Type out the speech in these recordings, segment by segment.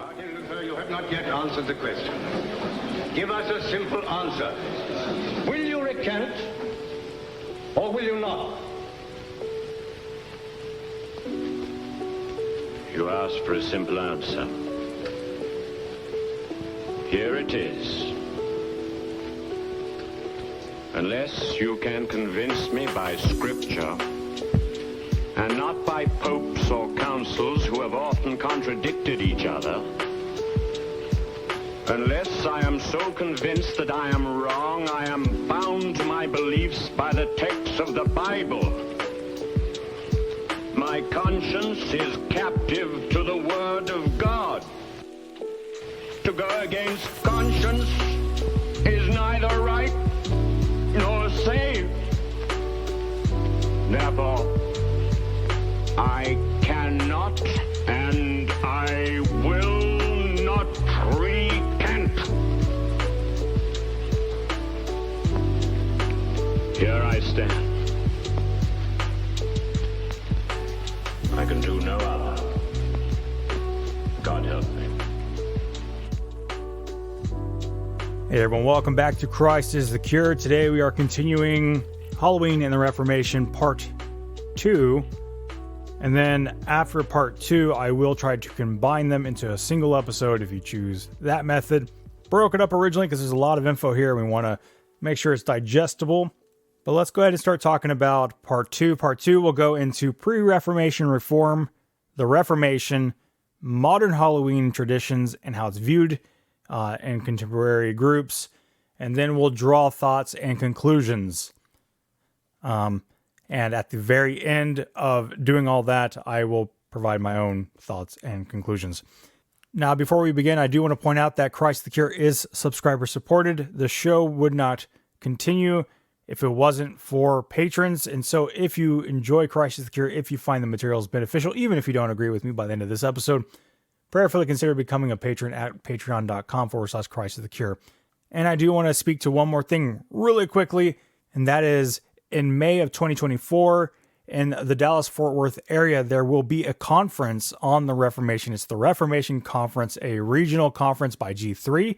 Martin Luther, you have not yet answered the question. Give us a simple answer. Will you recant or will you not? You asked for a simple answer. Here it is. Unless you can convince me by scripture, and not by popes or councils who have often contradicted each other, unless I am so convinced that I am wrong, I am bound to my beliefs by the text of the Bible. My conscience is captive to the Word of God. To go against conscience is neither right nor safe. Therefore, I cannot and I will not recant. Here I stand. I can do no other. God help me. Hey everyone, welcome back to Christ is the Cure. Today we are continuing Halloween and the Reformation Part 2. And then after Part 2, I will try to combine them into a single episode if you choose that method. Broke it up originally because there's a lot of info here. We want to make sure it's digestible. But let's go ahead and start talking about Part 2. Part 2 will go into Pre-Reformation Reform, the Reformation, modern Halloween traditions, and how it's viewed in contemporary groups. And then we'll draw thoughts and conclusions. And at the very end of doing all that, I will provide my own thoughts and conclusions. Now, before we begin, I do want to point out that Christ the Cure is subscriber supported. The show would not continue if it wasn't for patrons. And so if you enjoy Christ is the Cure, if you find the materials beneficial, even if you don't agree with me by the end of this episode, prayerfully consider becoming a patron at patreon.com/Christ is the Cure. And I do want to speak to one more thing really quickly, and that is in May of 2024 in the Dallas-Fort Worth area, there will be a conference on the Reformation. It's the Reformation Conference, a regional conference by G3.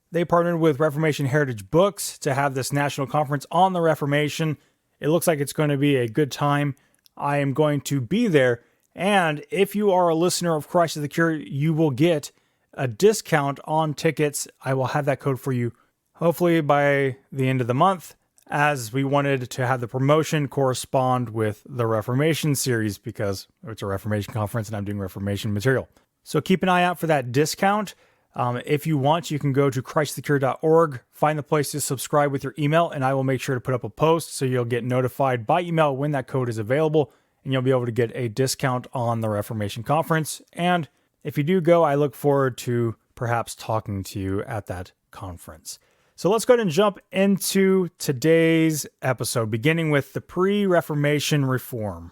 They partnered with Reformation Heritage Books to have this national conference on the Reformation. It looks like it's going to be a good time. I am going to be there. And if you are a listener of Christ is the Cure, you will get a discount on tickets. I will have that code for you hopefully by the end of the month, as we wanted to have the promotion correspond with the Reformation series because it's a Reformation conference and I'm doing Reformation material. So keep an eye out for that discount. If you want, you can go to christthecure.org, find the place to subscribe with your email, and I will make sure to put up a post so you'll get notified by email when that code is available, and you'll be able to get a discount on the Reformation Conference. And if you do go, I look forward to perhaps talking to you at that conference. So let's go ahead and jump into today's episode, beginning with the Pre-Reformation Reform.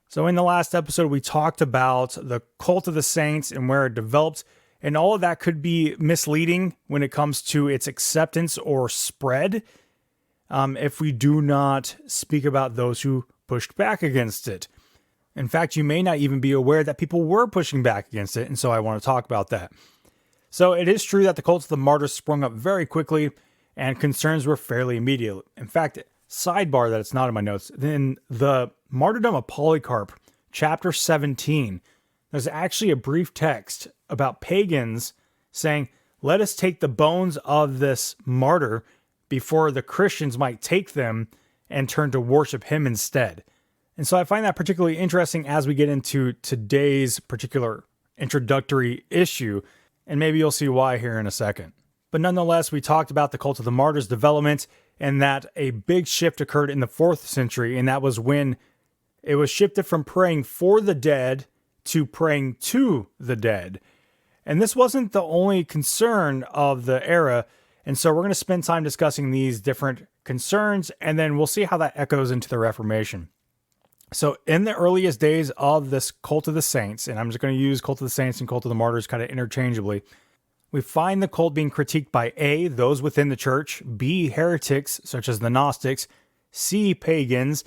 So in the last episode, we talked about the cult of the saints and where it developed, and all of that could be misleading when it comes to its acceptance or spread if we do not speak about those who pushed back against it. In fact, you may not even be aware that people were pushing back against it, and so I want to talk about that. So it is true that the cult of the martyrs sprung up very quickly, and concerns were fairly immediate. In fact, sidebar that it's not in my notes, in the Martyrdom of Polycarp, chapter 17, there's actually a brief text about pagans saying, let us take the bones of this martyr before the Christians might take them and turn to worship him instead. And so I find that particularly interesting as we get into today's particular introductory issue, and maybe you'll see why here in a second. But nonetheless, we talked about the cult of the martyrs development and that a big shift occurred in the 4th century, and that was when it was shifted from praying for the dead to praying to the dead. And this wasn't the only concern of the era, and so we're going to spend time discussing these different concerns, and then we'll see how that echoes into the Reformation. So in the earliest days of this cult of the saints, and I'm just going to use cult of the saints and cult of the martyrs kind of interchangeably, we find the cult being critiqued by A, those within the church, B, heretics such as the Gnostics, C, pagans,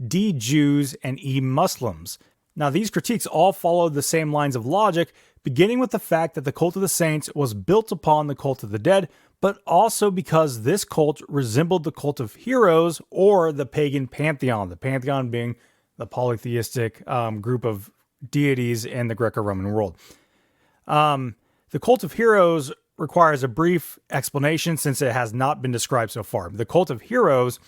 D, Jews, and E, Muslims. Now these critiques all followed the same lines of logic beginning with the fact that the cult of the saints was built upon the cult of the dead, but also because this cult resembled the cult of heroes or the pagan pantheon, the pantheon being the polytheistic group of deities in the Greco-Roman world. The cult of heroes requires a brief explanation since it has not been described so far. The cult of heroes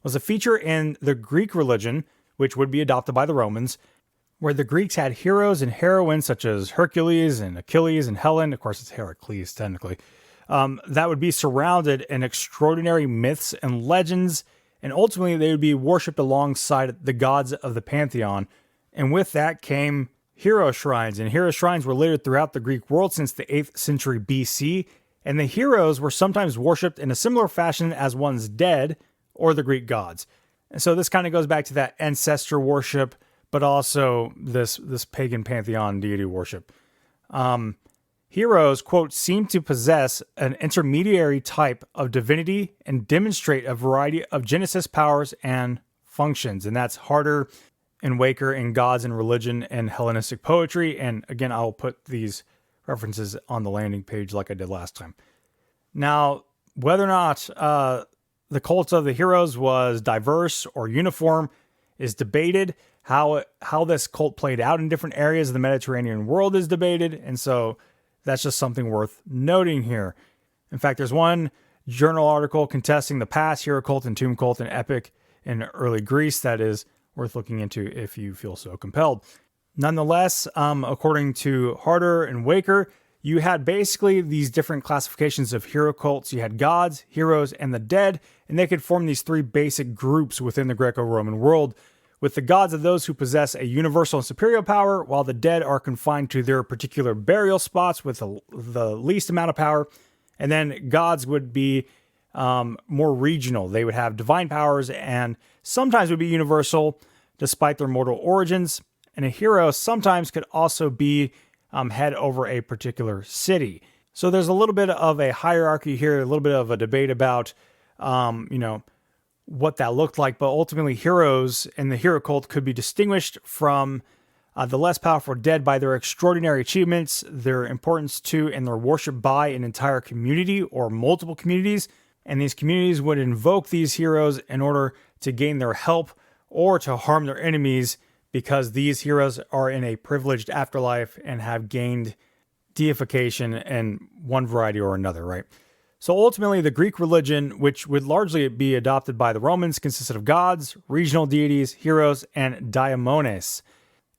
was a feature in the Greek religion, which would be adopted by the Romans, where the Greeks had heroes and heroines such as Hercules and Achilles and Helen. Of course, it's Heracles, technically. That would be surrounded in extraordinary myths and legends, and ultimately they would be worshipped alongside the gods of the pantheon. And with that came hero shrines, and hero shrines were littered throughout the Greek world since the 8th century BC, and the heroes were sometimes worshipped in a similar fashion as one's dead or the Greek gods. And so this kind of goes back to that ancestor worship, but also this pagan pantheon deity worship. Heroes, quote, seem to possess an intermediary type of divinity and demonstrate a variety of Genesis powers and functions. And that's harder and Waker in Gods and Religion and Hellenistic Poetry. And again, I'll put these references on the landing page like I did last time. Now, whether or not the cult of the heroes was diverse or uniform is debated. How this cult played out in different areas of the Mediterranean world is debated. And so that's just something worth noting here. In fact, there's one journal article contesting the past hero cult and tomb cult and epic in early Greece that is worth looking into if you feel so compelled. Nonetheless, according to Harder and Waker, you had basically these different classifications of hero cults. You had gods, heroes, and the dead, and they could form these three basic groups within the Greco-Roman world, with the gods of those who possess a universal and superior power, while the dead are confined to their particular burial spots with the least amount of power. And then gods would be more regional. They would have divine powers and sometimes would be universal despite their mortal origins. And a hero sometimes could also be head over a particular city. So there's a little bit of a hierarchy here, a little bit of a debate about, what that looked like. But ultimately, heroes in the hero cult could be distinguished from the less powerful dead by their extraordinary achievements, their importance to, and their worship by an entire community or multiple communities. And these communities would invoke these heroes in order to gain their help or to harm their enemies, because these heroes are in a privileged afterlife and have gained deification in one variety or another, right? So ultimately, the Greek religion, which would largely be adopted by the Romans, consisted of gods, regional deities, heroes, and daimones.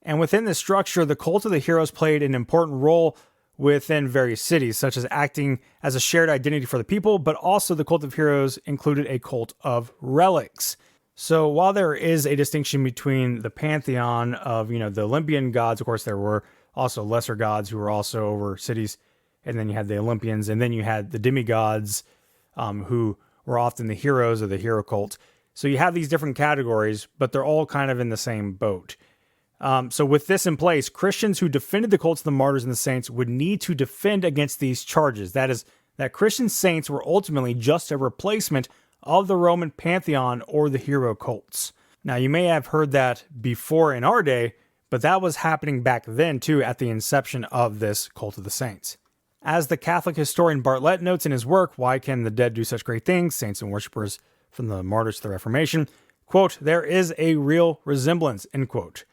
And within this structure, the cult of the heroes played an important role within various cities, such as acting as a shared identity for the people, but also the cult of heroes included a cult of relics. So while there is a distinction between the pantheon of, the Olympian gods, of course, there were also lesser gods who were also over cities, and then you had the Olympians, and then you had the demigods, who were often the heroes of the hero cult. So you have these different categories, but they're all kind of in the same boat. So with this in place, Christians who defended the cults of the martyrs and the saints would need to defend against these charges. That is, that Christian saints were ultimately just a replacement of the Roman pantheon or the hero cults. Now, you may have heard that before in our day, but that was happening back then too at the inception of this cult of the saints. As the Catholic historian Bartlett notes in his work, Why Can the Dead Do Such Great Things? Saints and Worshippers from the Martyrs to the Reformation, quote, there is a real resemblance, end quote.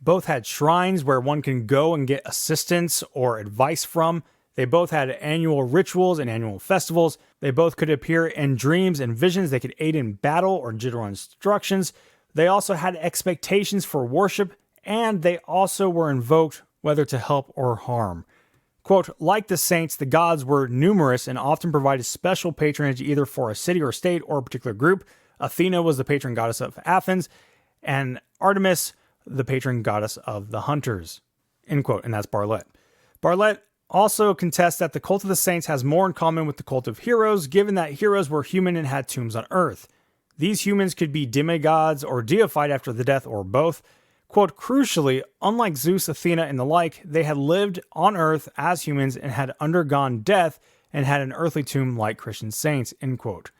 Both had shrines where one can go and get assistance or advice from. They both had annual rituals and annual festivals. They both could appear in dreams and visions. They could aid in battle or general instructions. They also had expectations for worship, and they also were invoked whether to help or harm. Quote, like the saints, the gods were numerous and often provided special patronage either for a city or state or a particular group. Athena was the patron goddess of Athens, and Artemis, the patron goddess of the hunters, end quote. And that's Bartlett. Bartlett also contests that the cult of the saints has more in common with the cult of heroes, given that heroes were human and had tombs on earth. These humans could be demigods or deified after the death or both. Quote, crucially, unlike Zeus, Athena, and the like, they had lived on earth as humans and had undergone death and had an earthly tomb like Christian saints, end quote.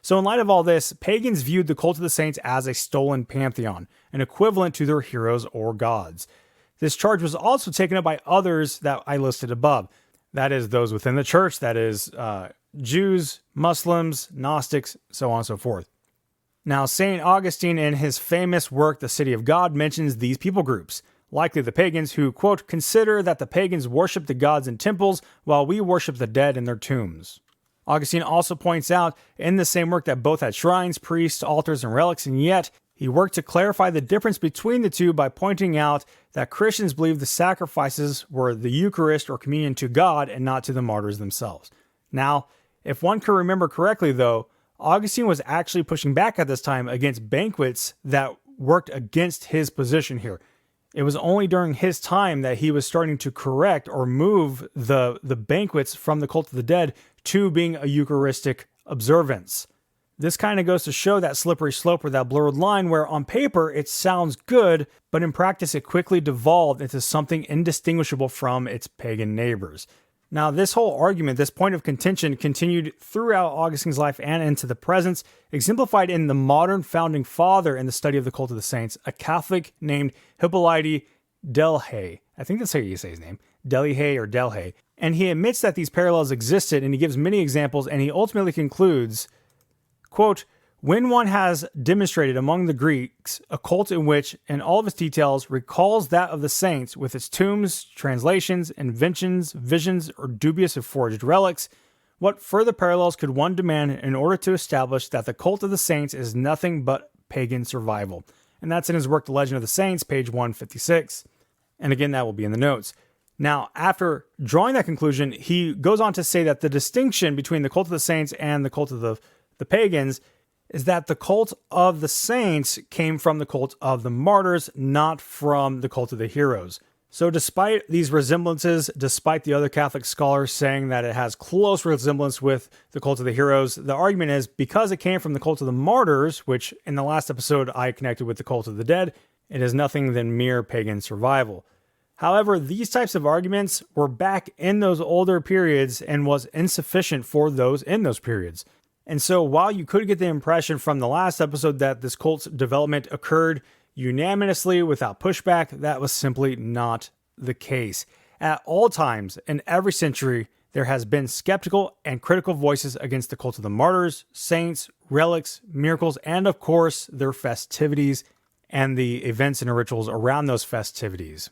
So in light of all this, pagans viewed the cult of the saints as a stolen pantheon, an equivalent to their heroes or gods. This charge was also taken up by others that I listed above. That is, those within the church, that is, Jews, Muslims, Gnostics, so on and so forth. Now, St. Augustine, in his famous work, The City of God, mentions these people groups, likely the pagans who, quote, consider that the pagans worship the gods in temples while we worship the dead in their tombs. Augustine also points out in the same work that both had shrines, priests, altars, and relics, and yet he worked to clarify the difference between the two by pointing out that Christians believe the sacrifices were the Eucharist or communion to God and not to the martyrs themselves. Now, if one can remember correctly, though, Augustine was actually pushing back at this time against banquets that worked against his position here. It was only during his time that he was starting to correct or move the banquets from the cult of the dead to being a Eucharistic observance. This kind of goes to show that slippery slope or that blurred line where on paper it sounds good, but in practice it quickly devolved into something indistinguishable from its pagan neighbors. Now, this whole argument, this point of contention, continued throughout Augustine's life and into the present, exemplified in the modern founding father in the study of the cult of the saints, a Catholic named Hippolyte Delhay. I think that's how you say his name, Delhay or Delhay. And he admits that these parallels existed, and he gives many examples, and he ultimately concludes, quote, when one has demonstrated among the Greeks a cult in which, in all of its details, recalls that of the saints with its tombs, translations, inventions, visions, or dubious or forged relics, what further parallels could one demand in order to establish that the cult of the saints is nothing but pagan survival? And that's in his work, The Legend of the Saints, page 156. And again, that will be in the notes. Now, after drawing that conclusion, he goes on to say that the distinction between the cult of the saints and the cult of the pagans is that the cult of the saints came from the cult of the martyrs, not from the cult of the heroes. So despite these resemblances, despite the other Catholic scholars saying that it has close resemblance with the cult of the heroes, the argument is because it came from the cult of the martyrs, which in the last episode I connected with the cult of the dead, it is nothing than mere pagan survival. However, these types of arguments were back in those older periods and was insufficient for those in those periods. And so while you could get the impression from the last episode that this cult's development occurred unanimously without pushback, that was simply not the case. At all times, in every century, there has been skeptical and critical voices against the cult of the martyrs, saints, relics, miracles, and of course, their festivities and the events and rituals around those festivities.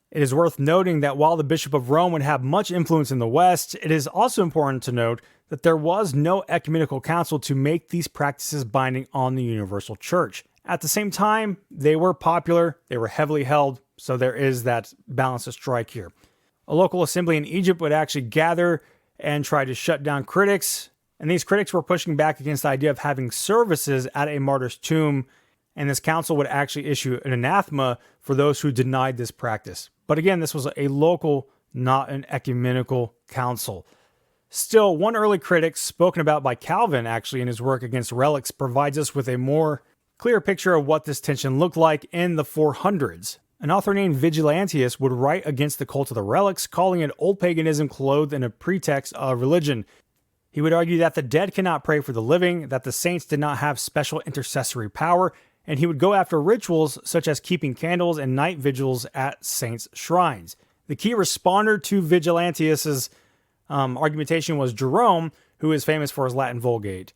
It is worth noting that while the Bishop of Rome would have much influence in the West, it is also important to note that there was no ecumenical council to make these practices binding on the universal church. At the same time, they were popular, they were heavily held, so there is that balance to strike here. A local assembly in Egypt would actually gather and try to shut down critics, and these critics were pushing back against the idea of having services at a martyr's tomb, and this council would actually issue an anathema for those who denied this practice. But again, this was a local, not an ecumenical council. Still, one early critic, spoken about by Calvin actually in his work against relics, provides us with a more clear picture of what this tension looked like in the 400s. An author named Vigilantius would write against the cult of the relics, calling it old paganism clothed in a pretext of religion. He would argue that the dead cannot pray for the living, that the saints did not have special intercessory power, and he would go after rituals such as keeping candles and night vigils at saints' shrines. The key responder to Vigilantius's argumentation was Jerome, who is famous for his Latin Vulgate.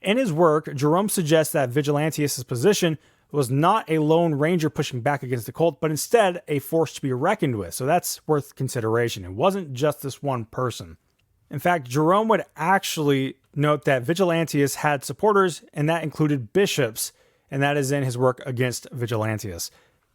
In his work, Jerome suggests that Vigilantius's position was not a lone ranger pushing back against the cult, but instead a force to be reckoned with. So that's worth consideration. It wasn't just this one person. In fact, Jerome would actually note that Vigilantius had supporters, and that included bishops, and that is in his work against Vigilantius.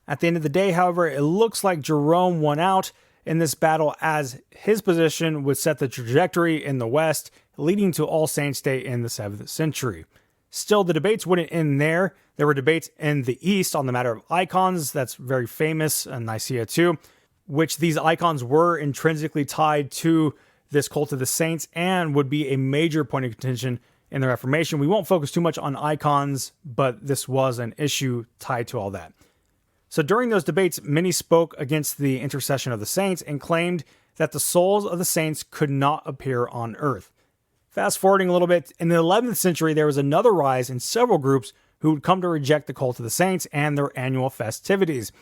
At the end of the day, however, it looks like Jerome won out in this battle as his position would set the trajectory in the West, leading to All Saints' Day in the 7th century. Still, the debates wouldn't end there. There were debates in the East on the matter of icons. That's very famous in Nicaea too, which these icons were intrinsically tied to this cult of the saints and would be a major point of contention in the Reformation. We won't focus too much on icons, but this was an issue tied to all that. So during those debates, many spoke against the intercession of the saints and claimed that the souls of the saints could not appear on earth. Fast forwarding a little bit, in the 11th century, there was another rise in several groups who would come to reject the cult of the saints and their annual festivities.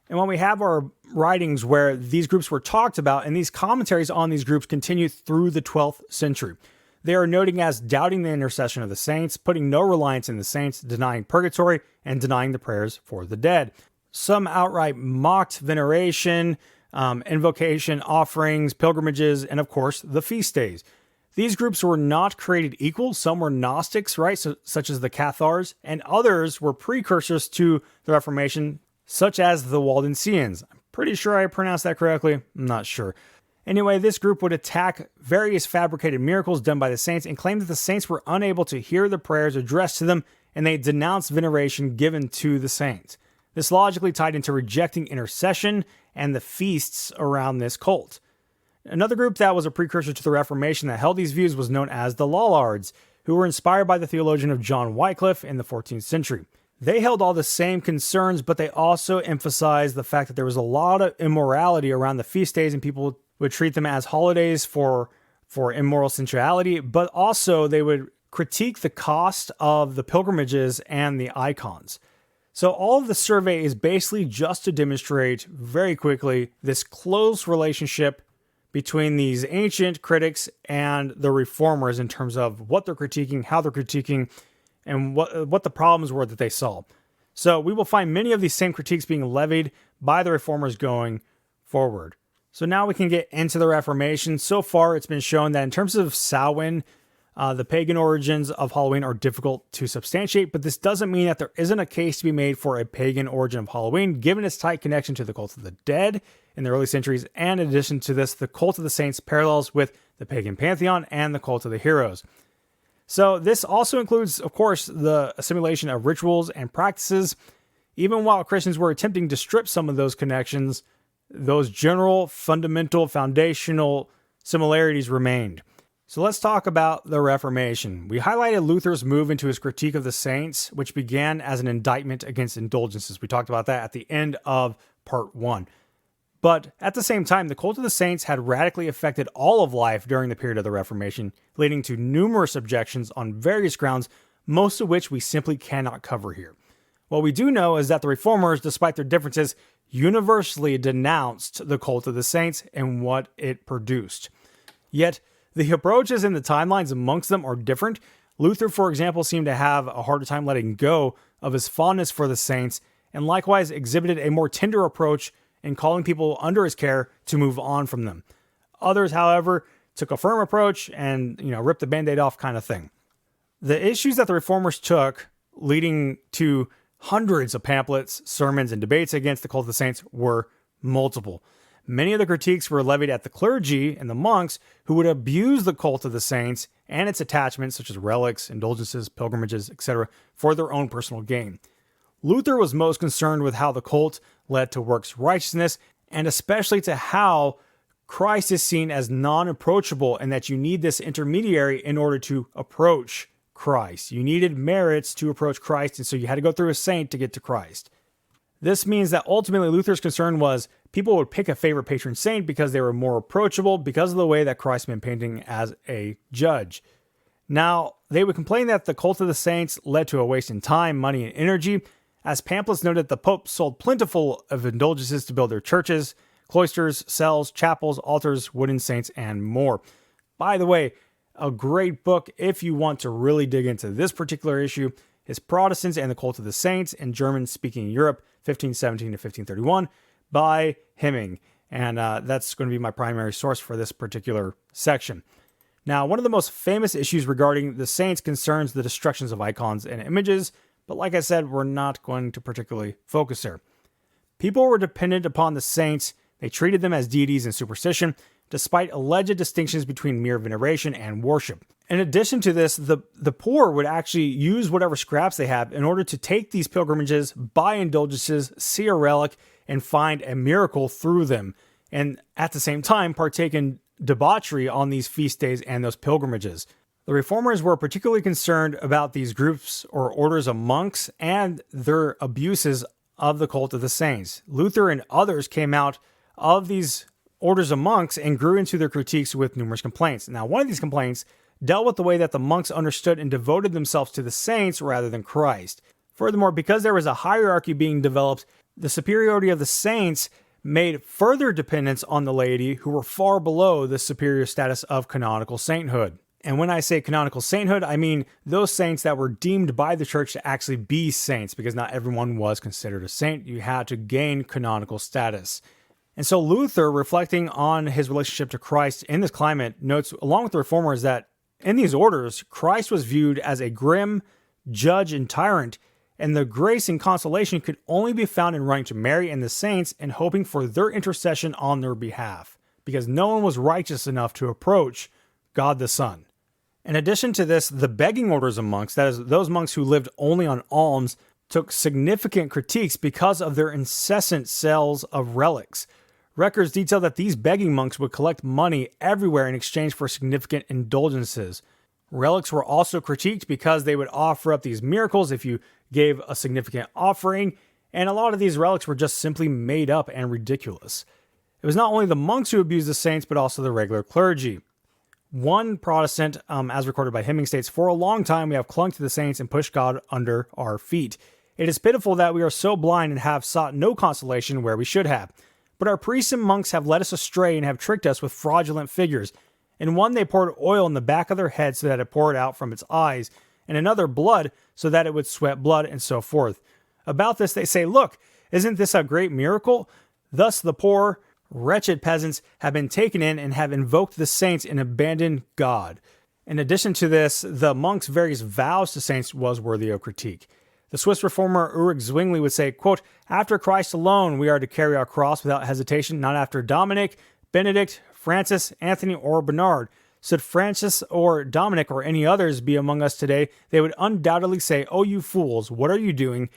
And when we have our writings where these groups were talked about, and these commentaries on these groups continue through the 12th century, they are noting as doubting the intercession of the saints, putting no reliance in the saints, denying purgatory, and denying the prayers for the dead. Some outright mocked veneration, invocation, offerings, pilgrimages, and of course, the feast days. These groups were not created equal. Some were Gnostics, right, such as the Cathars, and others were precursors to the Reformation, such as the Waldensians. I'm pretty sure I pronounced that correctly. I'm not sure. Anyway, this group would attack various fabricated miracles done by the saints and claim that the saints were unable to hear the prayers addressed to them, and they denounced veneration given to the saints. This logically tied into rejecting intercession and the feasts around this cult. Another group that was a precursor to the Reformation that held these views was known as the Lollards, who were inspired by the theologian of John Wycliffe in the 14th century. They held all the same concerns, but they also emphasized the fact that there was a lot of immorality around the feast days, and people would treat them as holidays for immoral sensuality, but also they would critique the cost of the pilgrimages and the icons. So all of the survey is basically just to demonstrate very quickly this close relationship between these ancient critics and the reformers in terms of what they're critiquing, how they're critiquing, and what the problems were that they saw. So we will find many of these same critiques being levied by the reformers going forward. So now we can get into the Reformation. So far, it's been shown that in terms of Samhain, the pagan origins of Halloween are difficult to substantiate, but this doesn't mean that there isn't a case to be made for a pagan origin of Halloween, given its tight connection to the cult of the dead in the early centuries, and in addition to this, the cult of the saints parallels with the pagan pantheon and the cult of the heroes. So this also includes, of course, the assimilation of rituals and practices. Even while Christians were attempting to strip some of those connections, those general, fundamental, foundational similarities remained. So let's talk about the Reformation. We highlighted Luther's move into his critique of the saints, which began as an indictment against indulgences. We talked about that at the end of part 1. But at the same time, the cult of the saints had radically affected all of life during the period of the Reformation, leading to numerous objections on various grounds, most of which we simply cannot cover here. What we do know is that the reformers, despite their differences, universally denounced the cult of the saints and what it produced. Yet, the approaches and the timelines amongst them are different. Luther, for example, seemed to have a harder time letting go of his fondness for the saints, and likewise exhibited a more tender approach in calling people under his care to move on from them. Others, however, took a firm approach and, ripped the band-aid off kind of thing. The issues that the reformers took, leading to hundreds of pamphlets, sermons, and debates against the cult of the saints, were multiple. Many of the critiques were levied at the clergy and the monks who would abuse the cult of the saints and its attachments, such as relics, indulgences, pilgrimages, etc., for their own personal gain. Luther was most concerned with how the cult led to works righteousness, and especially to how Christ is seen as non-approachable, and that you need this intermediary in order to approach Christ. You needed merits to approach Christ, and so you had to go through a saint to get to Christ. This means that ultimately Luther's concern was people would pick a favorite patron saint because they were more approachable because of the way that Christ had been painting as a judge. Now, they would complain that the cult of the saints led to a waste in time, money, and energy. As pamphlets noted, the Pope sold plentiful of indulgences to build their churches, cloisters, cells, chapels, altars, wooden saints, and more. By the way, a great book if you want to really dig into this particular issue is Protestants and the Cult of the Saints in German-speaking Europe, 1517 to 1531, by Hemming. And that's going to be my primary source for this particular section. Now, one of the most famous issues regarding the saints concerns the destructions of icons and images, but like I said, we're not going to particularly focus there. People were dependent upon the saints. They treated them as deities in superstition, despite alleged distinctions between mere veneration and worship. In addition to this, the poor would actually use whatever scraps they have in order to take these pilgrimages, buy indulgences, see a relic, and find a miracle through them, and at the same time partake in debauchery on these feast days and those pilgrimages. The reformers were particularly concerned about these groups or orders of monks and their abuses of the cult of the saints. Luther and others came out of these orders of monks and grew into their critiques with numerous complaints. Now, one of these complaints dealt with the way that the monks understood and devoted themselves to the saints rather than Christ. Furthermore, because there was a hierarchy being developed, The superiority of the saints made further dependence on the laity, who were far below the superior status of canonical sainthood. And when I say canonical sainthood, I mean those saints that were deemed by the church to actually be saints, because not everyone was considered a saint. You had to gain canonical status. And so Luther, reflecting on his relationship to Christ in this climate, notes, along with the reformers, that in these orders, Christ was viewed as a grim judge and tyrant, and the grace and consolation could only be found in running to Mary and the saints and hoping for their intercession on their behalf, because no one was righteous enough to approach God the Son. In addition to this, the begging orders of monks, that is, those monks who lived only on alms, took significant critiques because of their incessant sales of relics. Records detail that these begging monks would collect money everywhere in exchange for significant indulgences. Relics were also critiqued because they would offer up these miracles if you gave a significant offering, and a lot of these relics were just simply made up and ridiculous. It was not only the monks who abused the saints, but also the regular clergy. One Protestant, as recorded by Hemming, states, "For a long time we have clung to the saints and pushed God under our feet. It is pitiful that we are so blind and have sought no consolation where we should have. But our priests and monks have led us astray and have tricked us with fraudulent figures. In one they poured oil in the back of their head so that it poured out from its eyes, and another blood so that it would sweat blood, and so forth. About this they say, 'Look, isn't this a great miracle?' Thus the poor, wretched peasants have been taken in and have invoked the saints and abandoned God." In addition to this, the monks' various vows to saints was worthy of critique. The Swiss reformer Ulrich Zwingli would say, quote, "After Christ alone we are to carry our cross without hesitation, not after Dominic, Benedict, Francis, Anthony, or Bernard. Should Francis or Dominic or any others be among us today, they would undoubtedly say, 'Oh, you fools, what are you doing?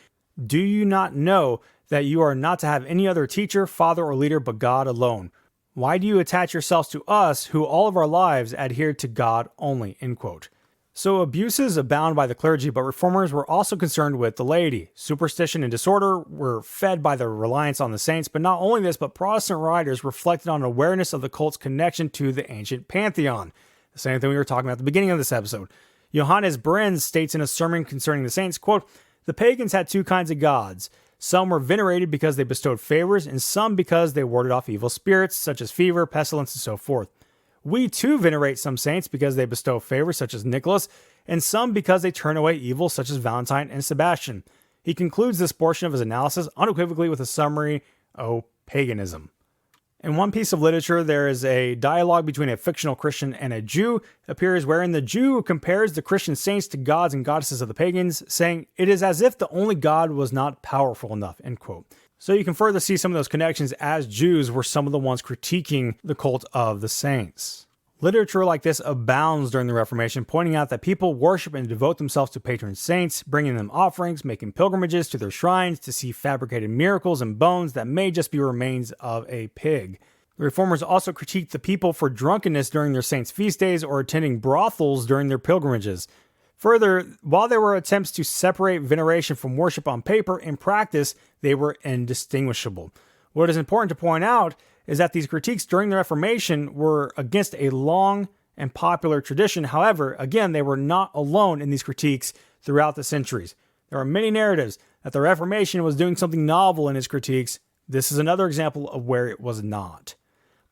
Do you not know that you are not to have any other teacher, father, or leader but God alone? Why do you attach yourselves to us, who all of our lives adhered to God only?'" End quote. So abuses abound by the clergy, but reformers were also concerned with the laity. Superstition and disorder were fed by their reliance on the saints, but not only this, but Protestant writers reflected on awareness of the cult's connection to the ancient pantheon. The same thing we were talking about at the beginning of this episode. Johannes Brenz states in a sermon concerning the saints, quote, "The pagans had two kinds of gods. Some were venerated because they bestowed favors, and some because they warded off evil spirits, such as fever, pestilence, and so forth. We too venerate some saints because they bestow favors, such as Nicholas, and some because they turn away evil, such as Valentine and Sebastian." He concludes this portion of his analysis unequivocally with a summary, "O paganism." In one piece of literature, there is a dialogue between a fictional Christian and a Jew, appears wherein the Jew compares the Christian saints to gods and goddesses of the pagans, saying, "It is as if the only God was not powerful enough," end quote. So you can further see some of those connections, as Jews were some of the ones critiquing the cult of the saints. Literature like this abounds during the Reformation, pointing out that people worship and devote themselves to patron saints, bringing them offerings, making pilgrimages to their shrines to see fabricated miracles and bones that may just be remains of a pig. The Reformers also critiqued the people for drunkenness during their saints' feast days or attending brothels during their pilgrimages. Further, while there were attempts to separate veneration from worship on paper, in practice, they were indistinguishable. What is important to point out is that these critiques during the Reformation were against a long and popular tradition. However, again, they were not alone in these critiques throughout the centuries. There are many narratives that the Reformation was doing something novel in its critiques. This is another example of where it was not.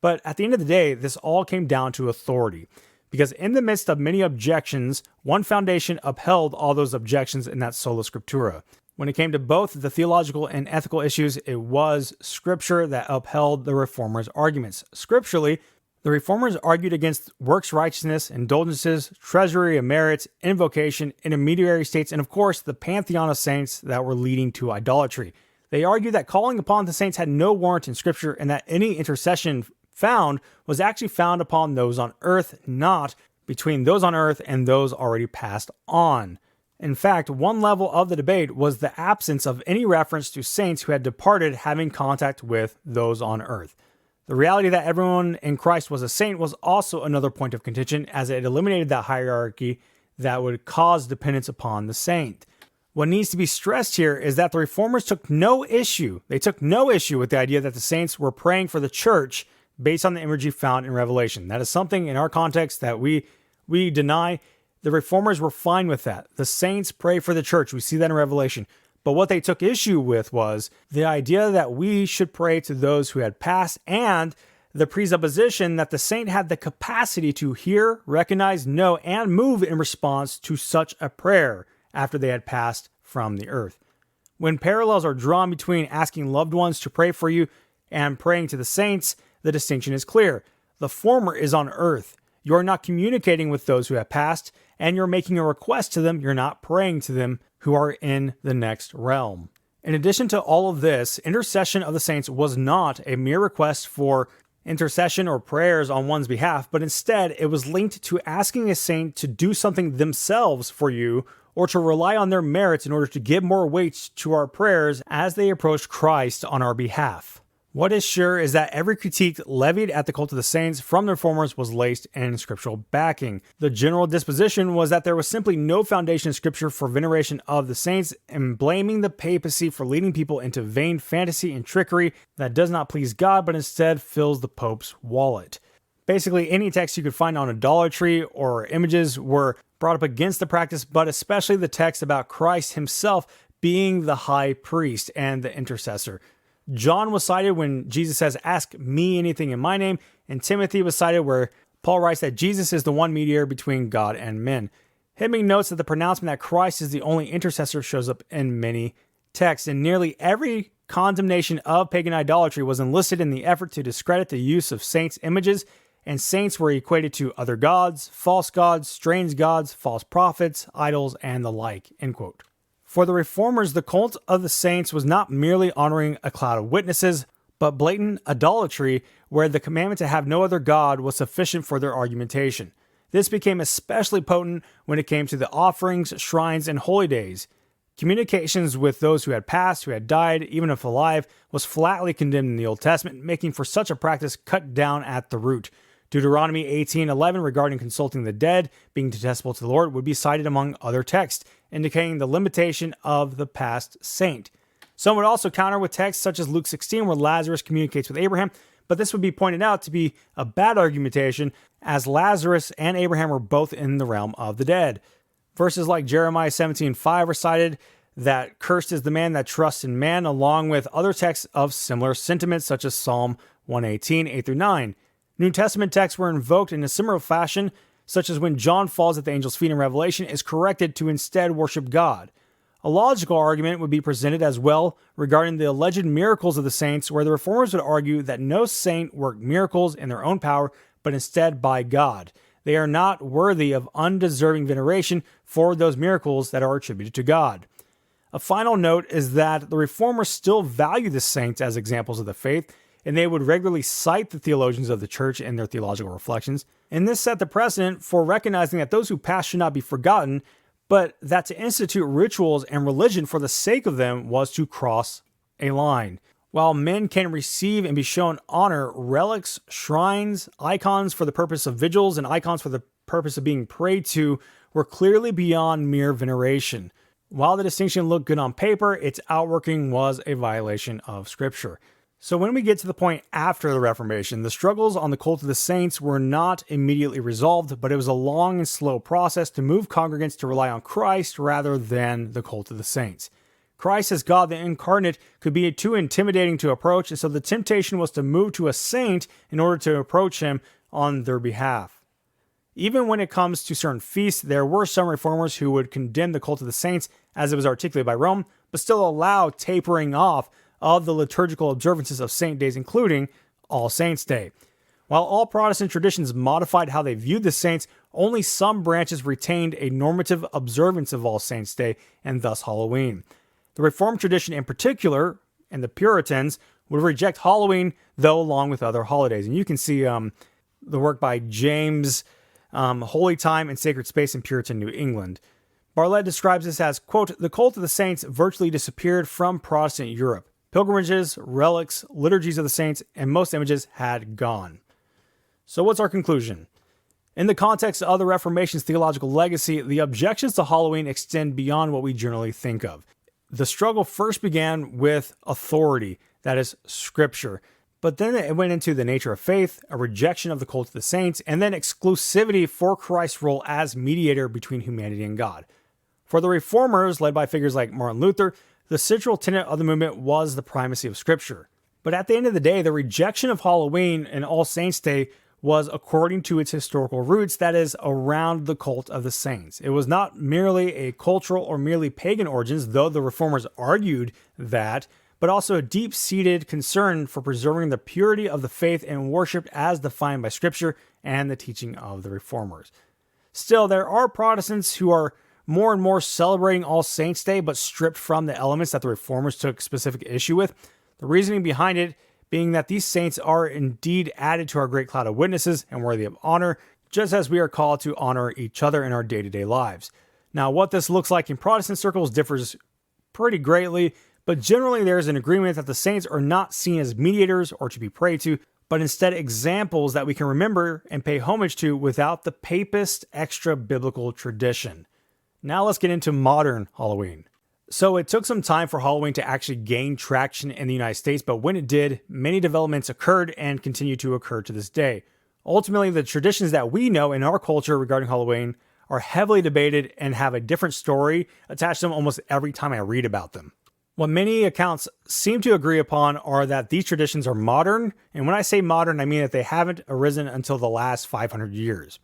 But at the end of the day, this all came down to authority. Because in the midst of many objections, one foundation upheld all those objections, and that's sola scriptura. When it came to both the theological and ethical issues, it was Scripture that upheld the Reformers' arguments. Scripturally, the Reformers argued against works righteousness, indulgences, treasury of merits, invocation, intermediary states, and of course, the pantheon of saints that were leading to idolatry. They argued that calling upon the saints had no warrant in Scripture, and that any intercession found was actually found upon those on earth, not between those on earth and those already passed on. In fact, one level of the debate was the absence of any reference to saints who had departed having contact with those on earth. The reality that everyone in Christ was a saint was also another point of contention, as it eliminated that hierarchy that would cause dependence upon the saint. What needs to be stressed here is that the Reformers took no issue. They took no issue with the idea that the saints were praying for the church based on the imagery found in Revelation. That is something in our context that we deny. The Reformers were fine with that. The saints pray for the church. We see that in Revelation. But what they took issue with was the idea that we should pray to those who had passed, and the presupposition that the saint had the capacity to hear, recognize, know, and move in response to such a prayer after they had passed from the earth. When parallels are drawn between asking loved ones to pray for you and praying to the saints, the distinction is clear. The former is on earth. You are not communicating with those who have passed, and you're making a request to them. You're not praying to them who are in the next realm. In addition to all of this, intercession of the saints was not a mere request for intercession or prayers on one's behalf, but instead it was linked to asking a saint to do something themselves for you, or to rely on their merits in order to give more weight to our prayers as they approach Christ on our behalf. What is sure is that every critique levied at the cult of the saints from the reformers was laced in scriptural backing. The general disposition was that there was simply no foundation in scripture for veneration of the saints, and blaming the papacy for leading people into vain fantasy and trickery that does not please God, but instead fills the Pope's wallet. Basically, any text you could find on idolatry or images were brought up against the practice, but especially the text about Christ himself being the high priest and the intercessor. John was cited when Jesus says, "Ask me anything in my name," and Timothy was cited where Paul writes that Jesus is the one mediator between God and men. Hemming notes that the pronouncement that Christ is the only intercessor shows up in many texts, and nearly every condemnation of pagan idolatry was enlisted in the effort to discredit the use of saints' images, and saints were equated to other gods, strange gods, false prophets, idols, and the like, end quote. For the reformers, the cult of the saints was not merely honoring a cloud of witnesses, but blatant idolatry where the commandment to have no other god was sufficient for their argumentation. This became especially potent when it came to the offerings, shrines, and holy days. Communications with those who had passed, who had died, even if alive, was flatly condemned in the Old Testament, making for such a practice cut down at the root. Deuteronomy 18:11 regarding consulting the dead, being detestable to the Lord, would be cited among other texts, indicating the limitation of the past saint. Some would also counter with texts such as Luke 16, where Lazarus communicates with Abraham, but this would be pointed out to be a bad argumentation, as Lazarus and Abraham were both in the realm of the dead. Verses like Jeremiah 17:5 are cited, that cursed is the man that trusts in man, along with other texts of similar sentiments, such as Psalm 118, 8-9. New Testament texts were invoked in a similar fashion, such as when John falls at the angel's feet in Revelation, is corrected to instead worship God. A logical argument would be presented as well regarding the alleged miracles of the saints, where the reformers would argue that no saint worked miracles in their own power, but instead by God. They are not worthy of undeserving veneration for those miracles that are attributed to God. A final note is that the reformers still value the saints as examples of the faith, and they would regularly cite the theologians of the church in their theological reflections. And this set the precedent for recognizing that those who passed should not be forgotten, but that to institute rituals and religion for the sake of them was to cross a line. While men can receive and be shown honor, relics, shrines, icons for the purpose of vigils, and icons for the purpose of being prayed to were clearly beyond mere veneration. While the distinction looked good on paper, its outworking was a violation of Scripture. So when we get to the point after the Reformation, the struggles on the cult of the saints were not immediately resolved, but it was a long and slow process to move congregants to rely on Christ rather than the cult of the saints. Christ as God the incarnate could be too intimidating to approach, and so the temptation was to move to a saint in order to approach him on their behalf. Even when it comes to certain feasts, there were some reformers who would condemn the cult of the saints as it was articulated by Rome, but still allow tapering off of the liturgical observances of saint days, including All Saints' Day. While all Protestant traditions modified how they viewed the saints, only some branches retained a normative observance of All Saints' Day, and thus Halloween. The Reformed tradition in particular, and the Puritans, would reject Halloween, though along with other holidays. And you can see the work by James, Holy Time and Sacred Space in Puritan New England. Bartlett describes this as, quote, "The cult of the saints virtually disappeared from Protestant Europe. Pilgrimages, relics, liturgies of the saints, and most images had gone." So what's our conclusion? In the context of the Reformation's theological legacy, the objections to Halloween extend beyond what we generally think of. The struggle first began with authority, that is, Scripture. But then it went into the nature of faith, a rejection of the cult of the saints, and then exclusivity for Christ's role as mediator between humanity and God. For the Reformers, led by figures like Martin Luther, the central tenet of the movement was the primacy of Scripture. But at the end of the day, the rejection of Halloween and All Saints' Day was according to its historical roots, that is, around the cult of the saints. It was not merely a cultural or merely pagan origins, though the reformers argued that, but also a deep-seated concern for preserving the purity of the faith and worship as defined by Scripture and the teaching of the reformers. Still, there are Protestants who are more and more celebrating All Saints' Day, but stripped from the elements that the reformers took specific issue with. The reasoning behind it being that these saints are indeed added to our great cloud of witnesses and worthy of honor, just as we are called to honor each other in our day-to-day lives. Now, what this looks like in Protestant circles differs pretty greatly, but generally there is an agreement that the saints are not seen as mediators or to be prayed to, but instead examples that we can remember and pay homage to without the papist extra-biblical tradition. Now let's get into modern Halloween. So it took some time for Halloween to actually gain traction in the United States, but when it did, many developments occurred and continue to occur to this day. Ultimately, the traditions that we know in our culture regarding Halloween are heavily debated and have a different story attached to them almost every time I read about them. What many accounts seem to agree upon are that these traditions are modern, and when I say modern, I mean that they haven't arisen until the last 500 years.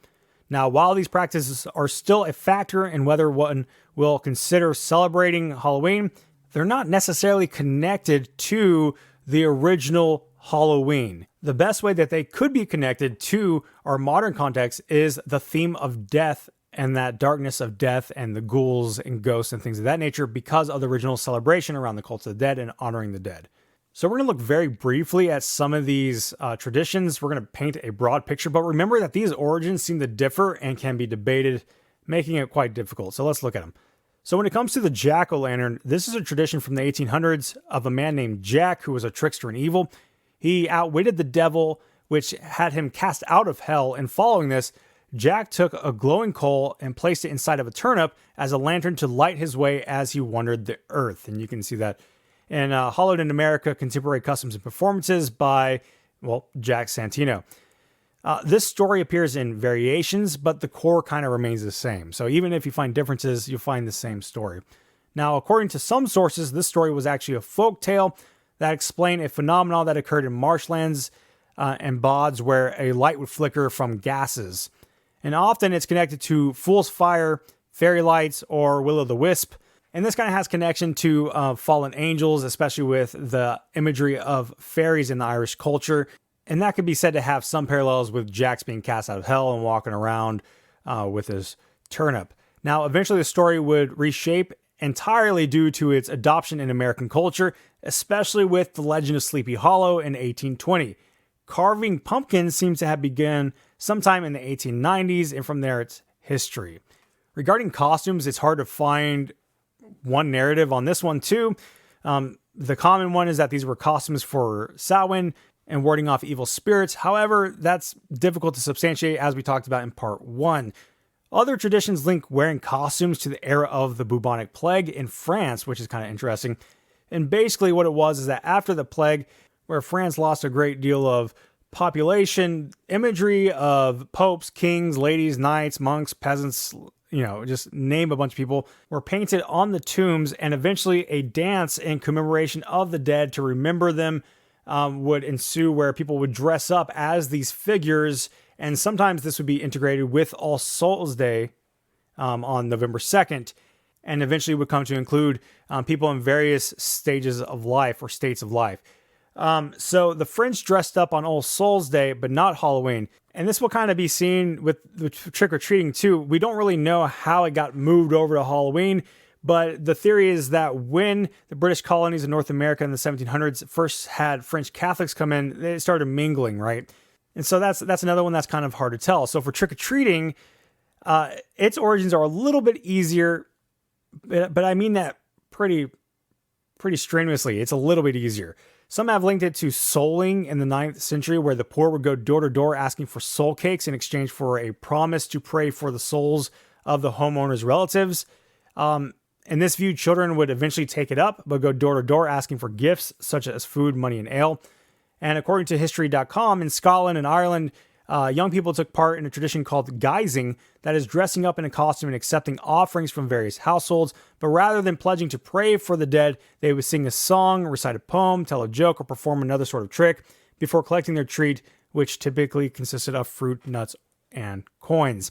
Now, while these practices are still a factor in whether one will consider celebrating Halloween, they're not necessarily connected to the original Halloween. The best way that they could be connected to our modern context is the theme of death and that darkness of death and the ghouls and ghosts and things of that nature because of the original celebration around the cult of the dead and honoring the dead. So we're going to look very briefly at some of these traditions. We're going to paint a broad picture, but remember that these origins seem to differ and can be debated, making it quite difficult. So let's look at them. So when it comes to the jack-o'-lantern, this is a tradition from the 1800s of a man named Jack who was a trickster and evil. He outwitted the devil, which had him cast out of hell, and following this, Jack took a glowing coal and placed it inside of a turnip as a lantern to light his way as he wandered the earth. And you can see that in Hollowed in America, Contemporary Customs and Performances by, Jack Santino. This story appears in variations, but the core kind of remains the same. So even if you find differences, you'll find the same story. Now, according to some sources, this story was actually a folk tale that explained a phenomenon that occurred in marshlands and bogs where a light would flicker from gases. And often it's connected to fool's fire, fairy lights, or will-o'-the-wisp. And this kind of has connection to fallen angels, especially with the imagery of fairies in the Irish culture. And that could be said to have some parallels with Jack's being cast out of hell and walking around with his turnip. Now, eventually the story would reshape entirely due to its adoption in American culture, especially with the legend of Sleepy Hollow in 1820. Carving pumpkins seems to have begun sometime in the 1890s, and from there it's history. Regarding costumes, it's hard to find one narrative on this one too. The common one is that these were costumes for Samhain and warding off evil spirits. However, that's difficult to substantiate, as we talked about in part 1. Other traditions link wearing costumes to the era of the bubonic plague in France, which is kind of interesting. And basically what it was is that after the plague, where France lost a great deal of population, imagery of popes, kings, ladies, knights, monks, peasants, just name a bunch of people, were painted on the tombs, and eventually a dance in commemoration of the dead to remember them would ensue, where people would dress up as these figures, and sometimes this would be integrated with All Souls Day on November 2nd, and eventually would come to include people in various stages of life or states of life. So the French dressed up on All Souls Day, but not Halloween. And this will kind of be seen with trick-or-treating too. We don't really know how it got moved over to Halloween, but the theory is that when the British colonies in North America in the 1700s first had French Catholics come in, they started mingling, right? And so that's another one that's kind of hard to tell. So for trick-or-treating, its origins are a little bit easier, but I mean that pretty strenuously. It's a little bit easier. Some have linked it to souling in the 9th century, where the poor would go door to door asking for soul cakes in exchange for a promise to pray for the souls of the homeowner's relatives. In this view, children would eventually take it up, but go door to door asking for gifts such as food, money, and ale. And according to history.com, in Scotland and Ireland, young people took part in a tradition called guising, that is dressing up in a costume and accepting offerings from various households. But rather than pledging to pray for the dead, they would sing a song, recite a poem, tell a joke, or perform another sort of trick before collecting their treat, which typically consisted of fruit, nuts, and coins.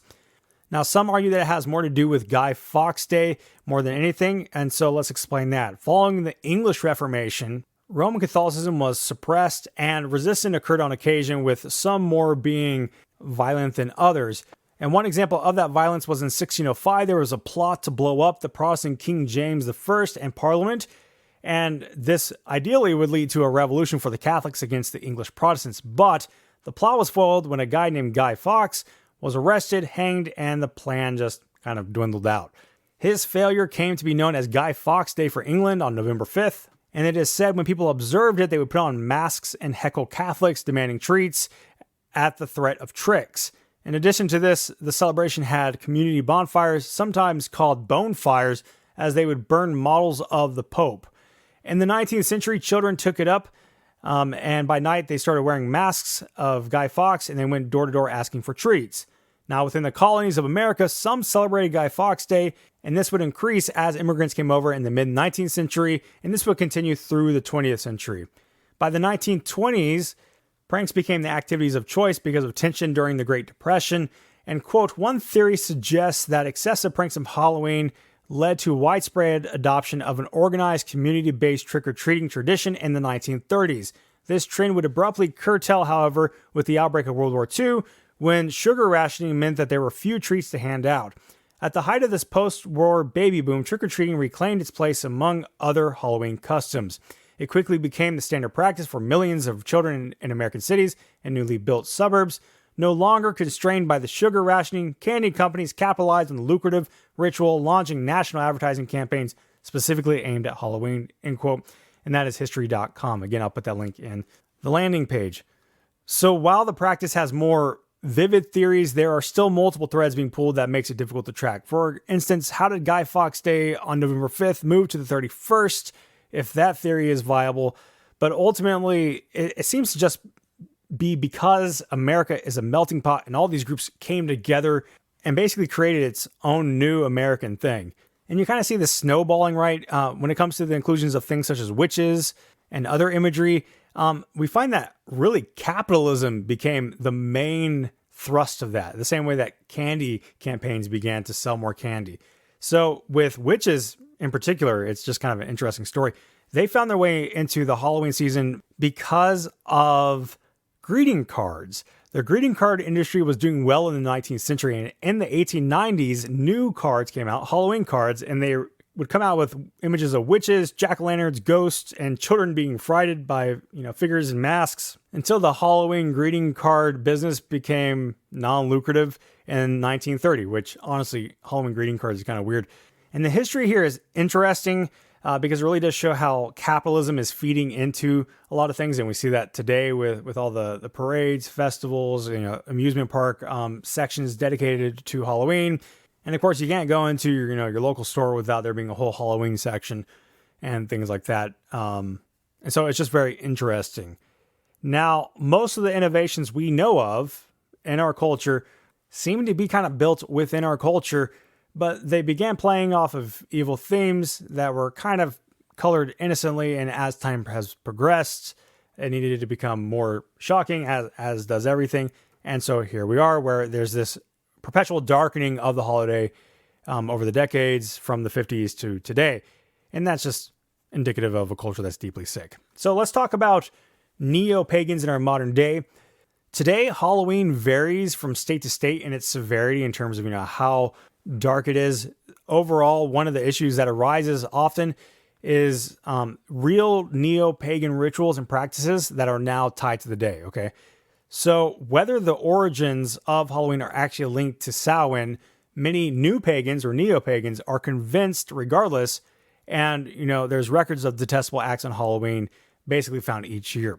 Now, some argue that it has more to do with Guy Fawkes Day more than anything, and so let's explain that. Following the English Reformation, Roman Catholicism was suppressed and resistance occurred on occasion, with some more being violent than others. And one example of that violence was in 1605. There was a plot to blow up the Protestant King James I and Parliament, and this ideally would lead to a revolution for the Catholics against the English Protestants. But the plot was foiled when a guy named Guy Fawkes was arrested, hanged, and the plan just kind of dwindled out. His failure came to be known as Guy Fawkes Day for England on November 5th, and it is said when people observed it, they would put on masks and heckle Catholics, demanding treats at the threat of tricks. In addition to this, the celebration had community bonfires, sometimes called bonefires, as they would burn models of the Pope. In the 19th century, children took it up, and by night they started wearing masks of Guy Fawkes, and they went door to door asking for treats. Now, within the colonies of America, some celebrated Guy Fawkes Day, and this would increase as immigrants came over in the mid-19th century, and this would continue through the 20th century. By the 1920s, pranks became the activities of choice because of tension during the Great Depression, and, quote, one theory suggests that excessive pranks of Halloween led to widespread adoption of an organized community-based trick-or-treating tradition in the 1930s. This trend would abruptly curtail, however, with the outbreak of World War II, when sugar rationing meant that there were few treats to hand out. At the height of this post-war baby boom, trick-or-treating reclaimed its place among other Halloween customs. It quickly became the standard practice for millions of children in American cities and newly built suburbs. No longer constrained by the sugar rationing, candy companies capitalized on the lucrative ritual, launching national advertising campaigns specifically aimed at Halloween, end quote. And that is history.com. Again, I'll put that link in the landing page. So while the practice has more vivid theories, there are still multiple threads being pulled that makes it difficult to track. For instance, how did Guy Fawkes Day on November 5th move to the 31st, if that theory is viable? But ultimately, it seems to just be because America is a melting pot and all these groups came together and basically created its own new American thing. And you kind of see the snowballing, right? When it comes to the inclusions of things such as witches and other imagery, we find that really capitalism became the main thrust of that, the same way that candy campaigns began to sell more candy. So with witches in particular, it's just kind of an interesting story. They found their way into the Halloween season because of greeting cards. The greeting card industry was doing well in the 19th century, and in the 1890s, new cards came out, Halloween cards, and they would come out with images of witches, jack-o'-lanterns, ghosts, and children being frightened by, figures and masks, until the Halloween greeting card business became non-lucrative in 1930, which honestly, Halloween greeting cards is kind of weird. And the history here is interesting because it really does show how capitalism is feeding into a lot of things. And we see that today with all the parades, festivals, amusement park sections dedicated to Halloween. And of course, you can't go into your local store without there being a whole Halloween section and things like that. And so it's just very interesting. Now, most of the innovations we know of in our culture seem to be kind of built within our culture, but they began playing off of evil themes that were kind of colored innocently. And as time has progressed, it needed to become more shocking, as does everything. And so here we are, where there's this perpetual darkening of the holiday over the decades from the 50s to today. And that's just indicative of a culture that's deeply sick. So let's talk about neo-pagans in our modern day. Today, Halloween varies from state to state in its severity in terms of how dark it is. Overall, one of the issues that arises often is real neo-pagan rituals and practices that are now tied to the day, okay? So whether the origins of Halloween are actually linked to Samhain, many new pagans or neo-pagans are convinced regardless, and there's records of detestable acts on Halloween basically found each year.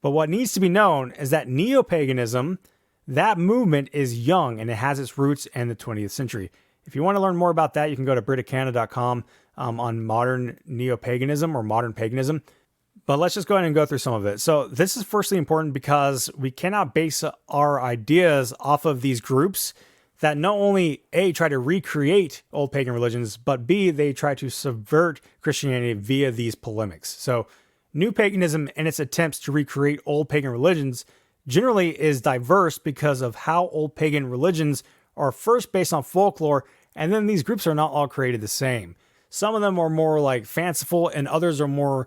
But what needs to be known is that neo-paganism, that movement is young and it has its roots in the 20th century. If you want to learn more about that, you can go to Briticana.com on modern neo-paganism or modern paganism. But let's just go ahead and go through some of it. So this is firstly important because we cannot base our ideas off of these groups that not only A, try to recreate old pagan religions, but B, they try to subvert Christianity via these polemics. So new paganism in its attempts to recreate old pagan religions generally is diverse because of how old pagan religions are first based on folklore, and then these groups are not all created the same. Some of them are more like fanciful, and others are more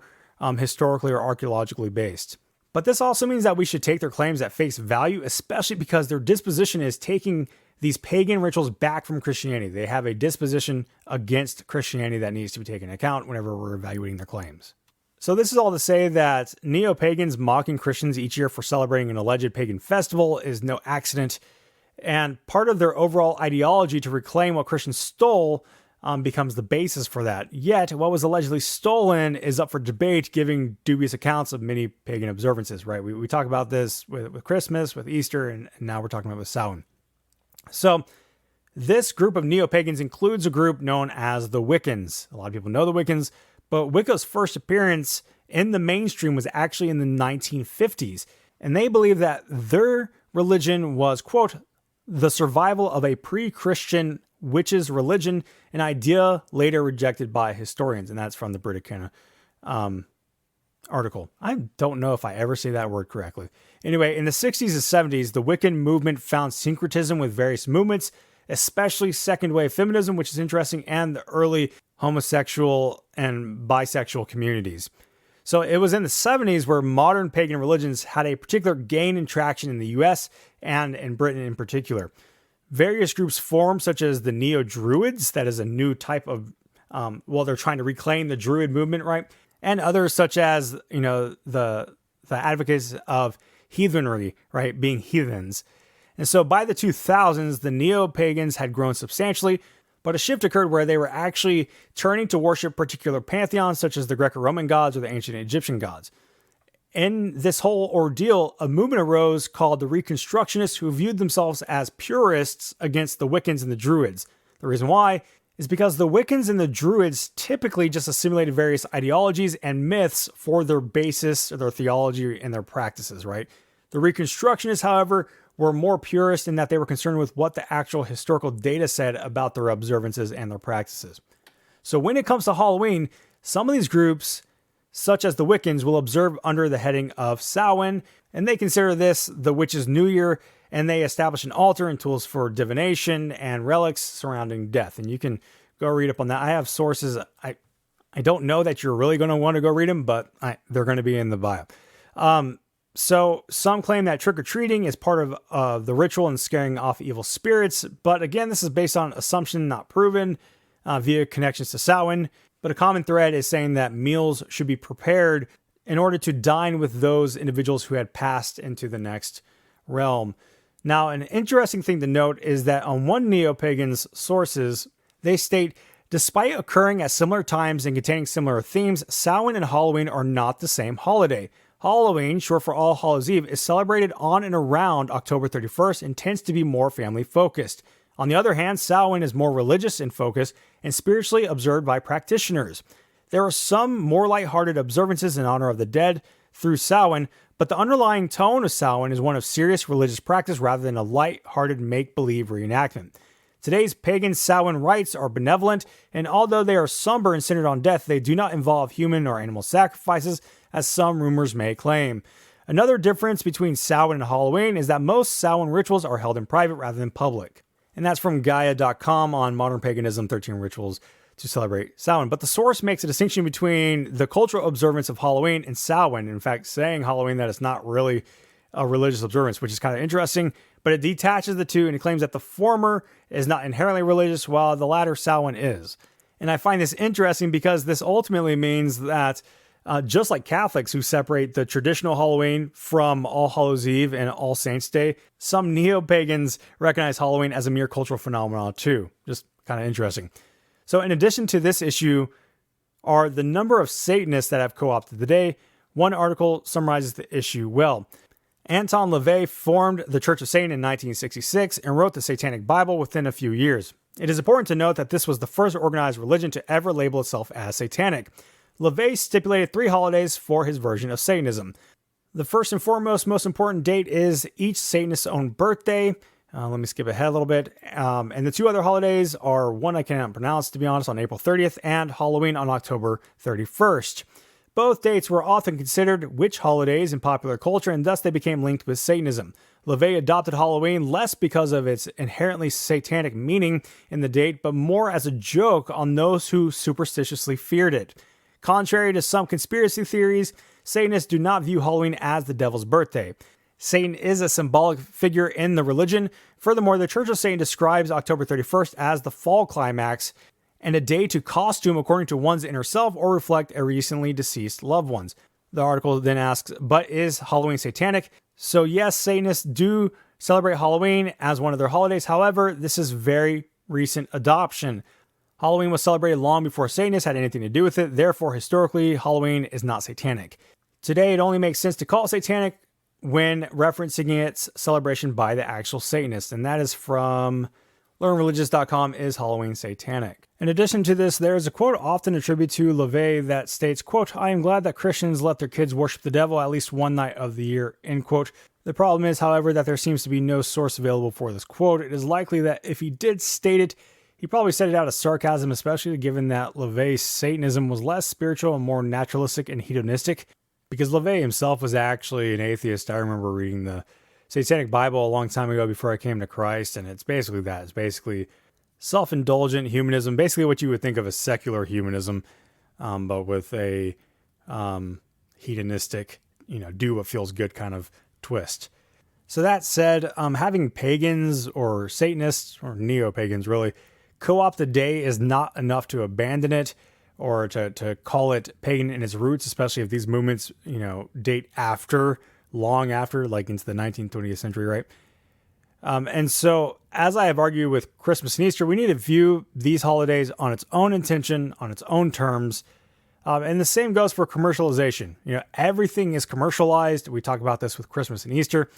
historically or archaeologically based. But this also means that we should take their claims at face value, especially because their disposition is taking these pagan rituals back from Christianity. They have a disposition against Christianity that needs to be taken into account whenever we're evaluating their claims. So this is all to say that neo-pagans mocking Christians each year for celebrating an alleged pagan festival is no accident, and part of their overall ideology to reclaim what Christians stole becomes the basis for that. Yet, what was allegedly stolen is up for debate, giving dubious accounts of many pagan observances, right? We talk about this with Christmas, with Easter, and now we're talking about with Samhain. So, this group of neo-pagans includes a group known as the Wiccans. A lot of people know the Wiccans, but Wicca's first appearance in the mainstream was actually in the 1950s, and they believe that their religion was, quote, the survival of a pre-Christian witches' religion, an idea later rejected by historians, and that's from the Britannica article. I don't know if I ever say that word correctly. Anyway, in the 60s and 70s, the Wiccan movement found syncretism with various movements, especially second wave feminism, which is interesting, and the early homosexual and bisexual communities. So it was in the 70s where modern pagan religions had a particular gain in traction in the US and in Britain in particular. Various groups formed, such as the Neo-Druids, that is a new type of, they're trying to reclaim the Druid movement, right? And others such as, the advocates of heathenry, right? Being heathens. And so by the 2000s, the neo-pagans had grown substantially, but a shift occurred where they were actually turning to worship particular pantheons, such as the Greco-Roman gods or the ancient Egyptian gods. In this whole ordeal, a movement arose called the Reconstructionists, who viewed themselves as purists against the Wiccans and the Druids. The reason why is because the Wiccans and the Druids typically just assimilated various ideologies and myths for their basis, or their theology and their practices, right? The Reconstructionists, however, were more purist in that they were concerned with what the actual historical data said about their observances and their practices. So when it comes to Halloween, some of these groups, such as the Wiccans, will observe under the heading of Samhain, and they consider this the witches' new year, and they establish an altar and tools for divination and relics surrounding death. And you can go read up on that. I have sources. I don't know that you're really going to want to go read them, but they're going to be in the bio. So some claim that trick-or-treating is part of the ritual and scaring off evil spirits. But again, this is based on assumption, not proven, via connections to Samhain. But a common thread is saying that meals should be prepared in order to dine with those individuals who had passed into the next realm. Now, an interesting thing to note is that on one neo-pagan's sources, they state, despite occurring at similar times and containing similar themes, Samhain and Halloween are not the same holiday. Halloween, short for All Hallows Eve, is celebrated on and around October 31st and tends to be more family-focused. On the other hand, Samhain is more religious in focus and spiritually observed by practitioners. There are some more lighthearted observances in honor of the dead through Samhain, but the underlying tone of Samhain is one of serious religious practice rather than a lighthearted make-believe reenactment. Today's pagan Samhain rites are benevolent, and although they are somber and centered on death, they do not involve human or animal sacrifices, as some rumors may claim. Another difference between Samhain and Halloween is that most Samhain rituals are held in private rather than public. And that's from Gaia.com on Modern Paganism, 13 Rituals to Celebrate Samhain. But the source makes a distinction between the cultural observance of Halloween and Samhain. In fact, saying Halloween that it's not really a religious observance, which is kind of interesting. But it detaches the two and it claims that the former is not inherently religious, while the latter, Samhain, is. And I find this interesting because this ultimately means that just like Catholics who separate the traditional Halloween from All Hallows Eve and All Saints Day, some neo-pagans recognize Halloween as a mere cultural phenomenon too. Just kind of interesting. So in addition to this issue are the number of Satanists that have co-opted the day. One article summarizes the issue well. Anton LaVey formed the Church of Satan in 1966 and wrote the Satanic Bible within a few years. It is important to note that this was the first organized religion to ever label itself as satanic. LaVey stipulated 3 holidays for his version of Satanism. The first and foremost, most important date is each Satanist's own birthday. Let me skip ahead a little bit. And the 2 other holidays are one I cannot pronounce, to be honest, on April 30th, and Halloween on October 31st. Both dates were often considered witch holidays in popular culture, and thus they became linked with Satanism. LaVey adopted Halloween less because of its inherently satanic meaning in the date, but more as a joke on those who superstitiously feared it. Contrary to some conspiracy theories, Satanists do not view Halloween as the devil's birthday. Satan is a symbolic figure in the religion. Furthermore, the Church of Satan describes October 31st as the fall climax and a day to costume according to one's inner self or reflect a recently deceased loved ones. The article then asks, but is Halloween satanic? So yes, Satanists do celebrate Halloween as one of their holidays. However, this is very recent adoption. Halloween was celebrated long before Satanists had anything to do with it. Therefore, historically, Halloween is not satanic. Today, it only makes sense to call it satanic when referencing its celebration by the actual Satanists. And that is from learnreligious.com, is Halloween satanic? In addition to this, there is a quote often attributed to LaVey that states, quote, I am glad that Christians let their kids worship the devil at least one night of the year, end quote. The problem is, however, that there seems to be no source available for this quote. It is likely that if he did state it, he probably said it out of sarcasm, especially given that LaVey's Satanism was less spiritual and more naturalistic and hedonistic, because LaVey himself was actually an atheist. I remember reading the Satanic Bible a long time ago before I came to Christ, and it's basically that. It's basically self-indulgent humanism, basically what you would think of as secular humanism, but with a hedonistic, do what feels good kind of twist. So that said, having pagans or Satanists, or neo-pagans really, co-opt the day is not enough to abandon it or to call it pagan in its roots, especially if these movements, date long after, like into the 19th, 20th century, right? And so, as I have argued with Christmas and Easter, we need to view these holidays on its own intention, on its own terms. And the same goes for commercialization. Everything is commercialized. We talk about this with Christmas and Easter.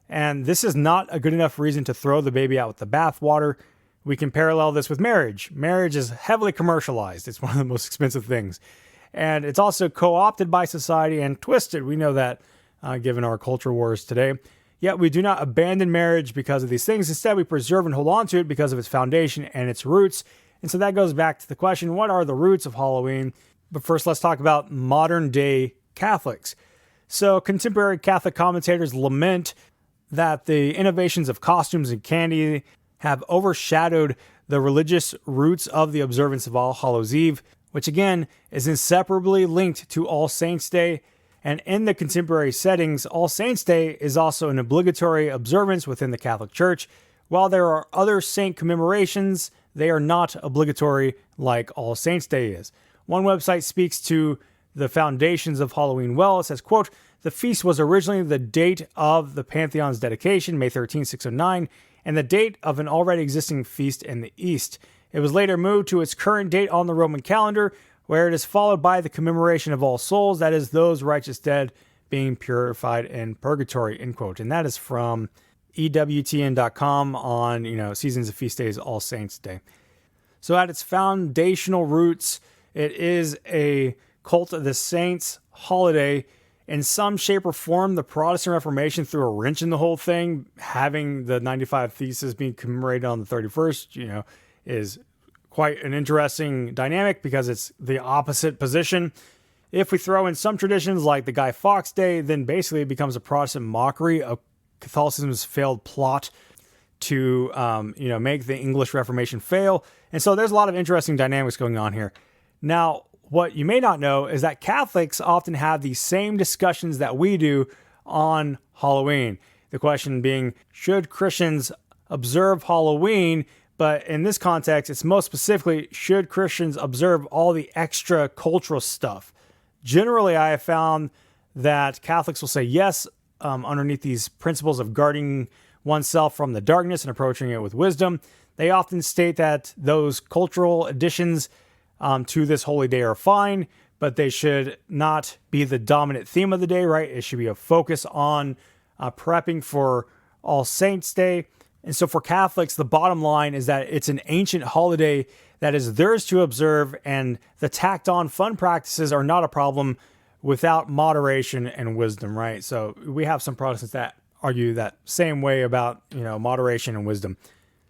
And this is not a good enough reason to throw the baby out with the bathwater. We can parallel this with marriage. Marriage is heavily commercialized. It's one of the most expensive things. And it's also co-opted by society and twisted. We know that given our culture wars today. Yet we do not abandon marriage because of these things. Instead, we preserve and hold on to it because of its foundation and its roots. And so that goes back to the question, what are the roots of Halloween? But first, let's talk about modern day Catholics. So contemporary Catholic commentators lament that the innovations of costumes and candy have overshadowed the religious roots of the observance of All Hallows Eve, which again is inseparably linked to All Saints' Day. And in the contemporary settings, All Saints' Day is also an obligatory observance within the Catholic Church. While there are other saint commemorations, they are not obligatory like All Saints' Day is. One website speaks to the foundations of Halloween well. It says, quote, the feast was originally the date of the Pantheon's dedication, May 13, 609, and the date of an already existing feast in the East. It was later moved to its current date on the Roman calendar, where it is followed by the commemoration of all souls, that is, those righteous dead being purified in purgatory, end quote. And that is from EWTN.com on, Seasons of Feast Days, All Saints' Day. So at its foundational roots, it is a cult of the saints holiday. In some shape or form, the Protestant Reformation threw a wrench in the whole thing. Having the 95 Theses being commemorated on the 31st, is quite an interesting dynamic because it's the opposite position. If we throw in some traditions like the Guy Fawkes Day, then basically it becomes a Protestant mockery of Catholicism's failed plot to, make the English Reformation fail. And so there's a lot of interesting dynamics going on here. Now, what you may not know is that Catholics often have the same discussions that we do on Halloween. The question being, should Christians observe Halloween? But in this context, it's most specifically, should Christians observe all the extra cultural stuff? Generally, I have found that Catholics will say yes, underneath these principles of guarding oneself from the darkness and approaching it with wisdom. They often state that those cultural additions to this holy day are fine, but they should not be the dominant theme of the day, right? It should be a focus on prepping for All Saints' Day. And so for Catholics, the bottom line is that it's an ancient holiday that is theirs to observe, and the tacked on fun practices are not a problem without moderation and wisdom, right? So we have some Protestants that argue that same way about, moderation and wisdom.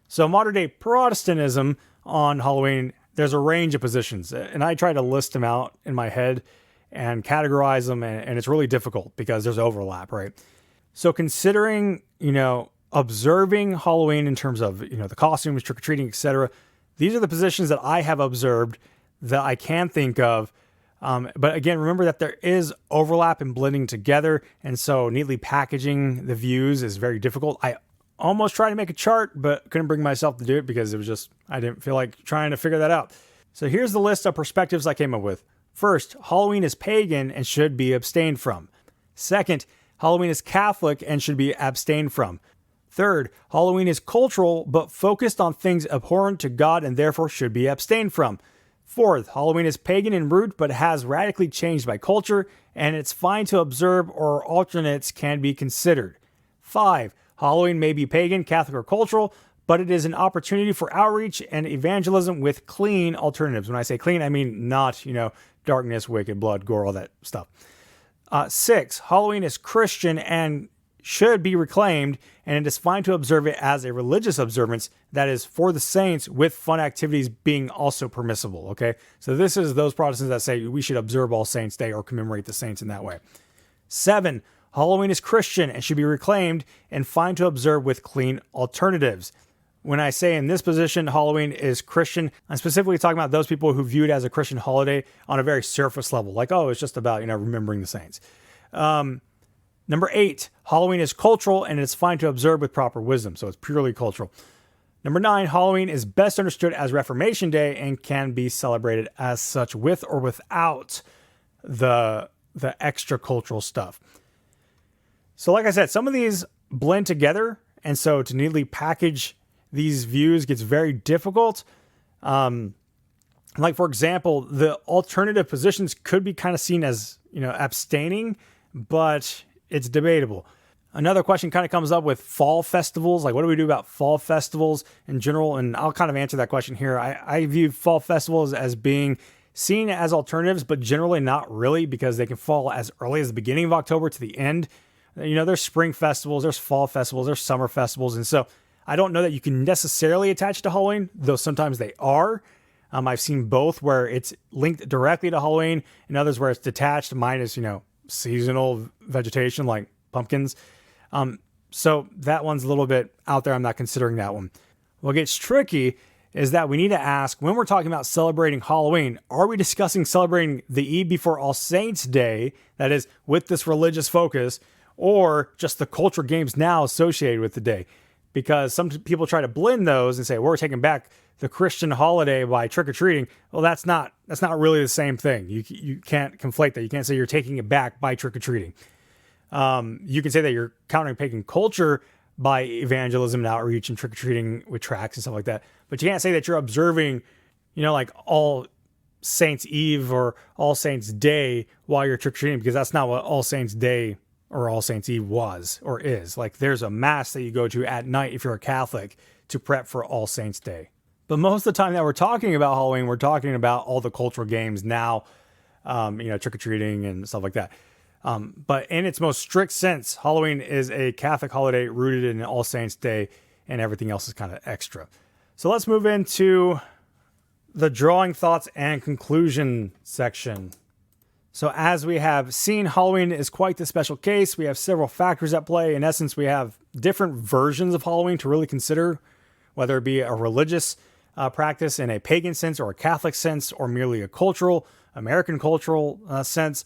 So modern day Protestantism on Halloween, there's a range of positions, and I try to list them out in my head and categorize them, and it's really difficult because there's overlap, right? So considering, observing Halloween in terms of, the costumes, trick-or-treating, etc., these are the positions that I have observed that I can think of. But again, remember that there is overlap and blending together, and so neatly packaging the views is very difficult. I almost tried to make a chart, but couldn't bring myself to do it because I didn't feel like trying to figure that out. So here's the list of perspectives I came up with. First, Halloween is pagan and should be abstained from. Second, Halloween is Catholic and should be abstained from. Third, Halloween is cultural but focused on things abhorrent to God and therefore should be abstained from. Fourth, Halloween is pagan in root but has radically changed by culture, and it's fine to observe, or alternates can be considered. 5, Halloween may be pagan, Catholic, or cultural, but it is an opportunity for outreach and evangelism with clean alternatives. When I say clean, I mean not, darkness, wicked, blood, gore, all that stuff. 6, Halloween is Christian and should be reclaimed, and it is fine to observe it as a religious observance that is for the saints, with fun activities being also permissible, okay? So this is those Protestants that say we should observe All Saints' Day or commemorate the saints in that way. 7, Halloween is Christian and should be reclaimed and fine to observe with clean alternatives. When I say in this position, Halloween is Christian, I'm specifically talking about those people who view it as a Christian holiday on a very surface level, like, oh, it's just about, remembering the saints. Number 8, Halloween is cultural and it's fine to observe with proper wisdom, so it's purely cultural. Number 9, Halloween is best understood as Reformation Day and can be celebrated as such with or without the extra cultural stuff. So like I said, some of these blend together, and so to neatly package these views gets very difficult. Like, for example, the alternative positions could be kind of seen as, abstaining, but it's debatable. Another question kind of comes up with fall festivals. Like, what do we do about fall festivals in general? And I'll kind of answer that question here. I view fall festivals as being seen as alternatives, but generally not really, because they can fall as early as the beginning of October to the end. There's spring festivals, there's fall festivals, there's summer festivals. And so I don't know that you can necessarily attach to Halloween, though sometimes they are. I've seen both where it's linked directly to Halloween and others where it's detached, minus, seasonal vegetation like pumpkins. So that one's a little bit out there. I'm not considering that one. What gets tricky is that we need to ask, when we're talking about celebrating Halloween, are we discussing celebrating the eve before All Saints' Day, that is, with this religious focus, or just the cultural games now associated with the day? Because some people try to blend those and say, we're taking back the Christian holiday by trick-or-treating. Well, that's not really the same thing. You can't conflate that. You can't say you're taking it back by trick-or-treating. You can say that you're countering pagan culture by evangelism and outreach and trick-or-treating with tracts and stuff like that. But you can't say that you're observing, like All Saints Eve or All Saints Day while you're trick-or-treating, because that's not what All Saints Day or All Saints Eve was or is. Like, there's a mass that you go to at night if you're a Catholic to prep for All Saints Day. But most of the time that we're talking about Halloween, we're talking about all the cultural games now, trick-or-treating and stuff like that. But in its most strict sense, Halloween is a Catholic holiday rooted in All Saints Day, and everything else is kind of extra. So let's move into the drawing thoughts and conclusion section. So as we have seen, Halloween is quite the special case. We have several factors at play. In essence, we have different versions of Halloween to really consider, whether it be a religious practice in a pagan sense or a Catholic sense, or merely a cultural, American cultural sense.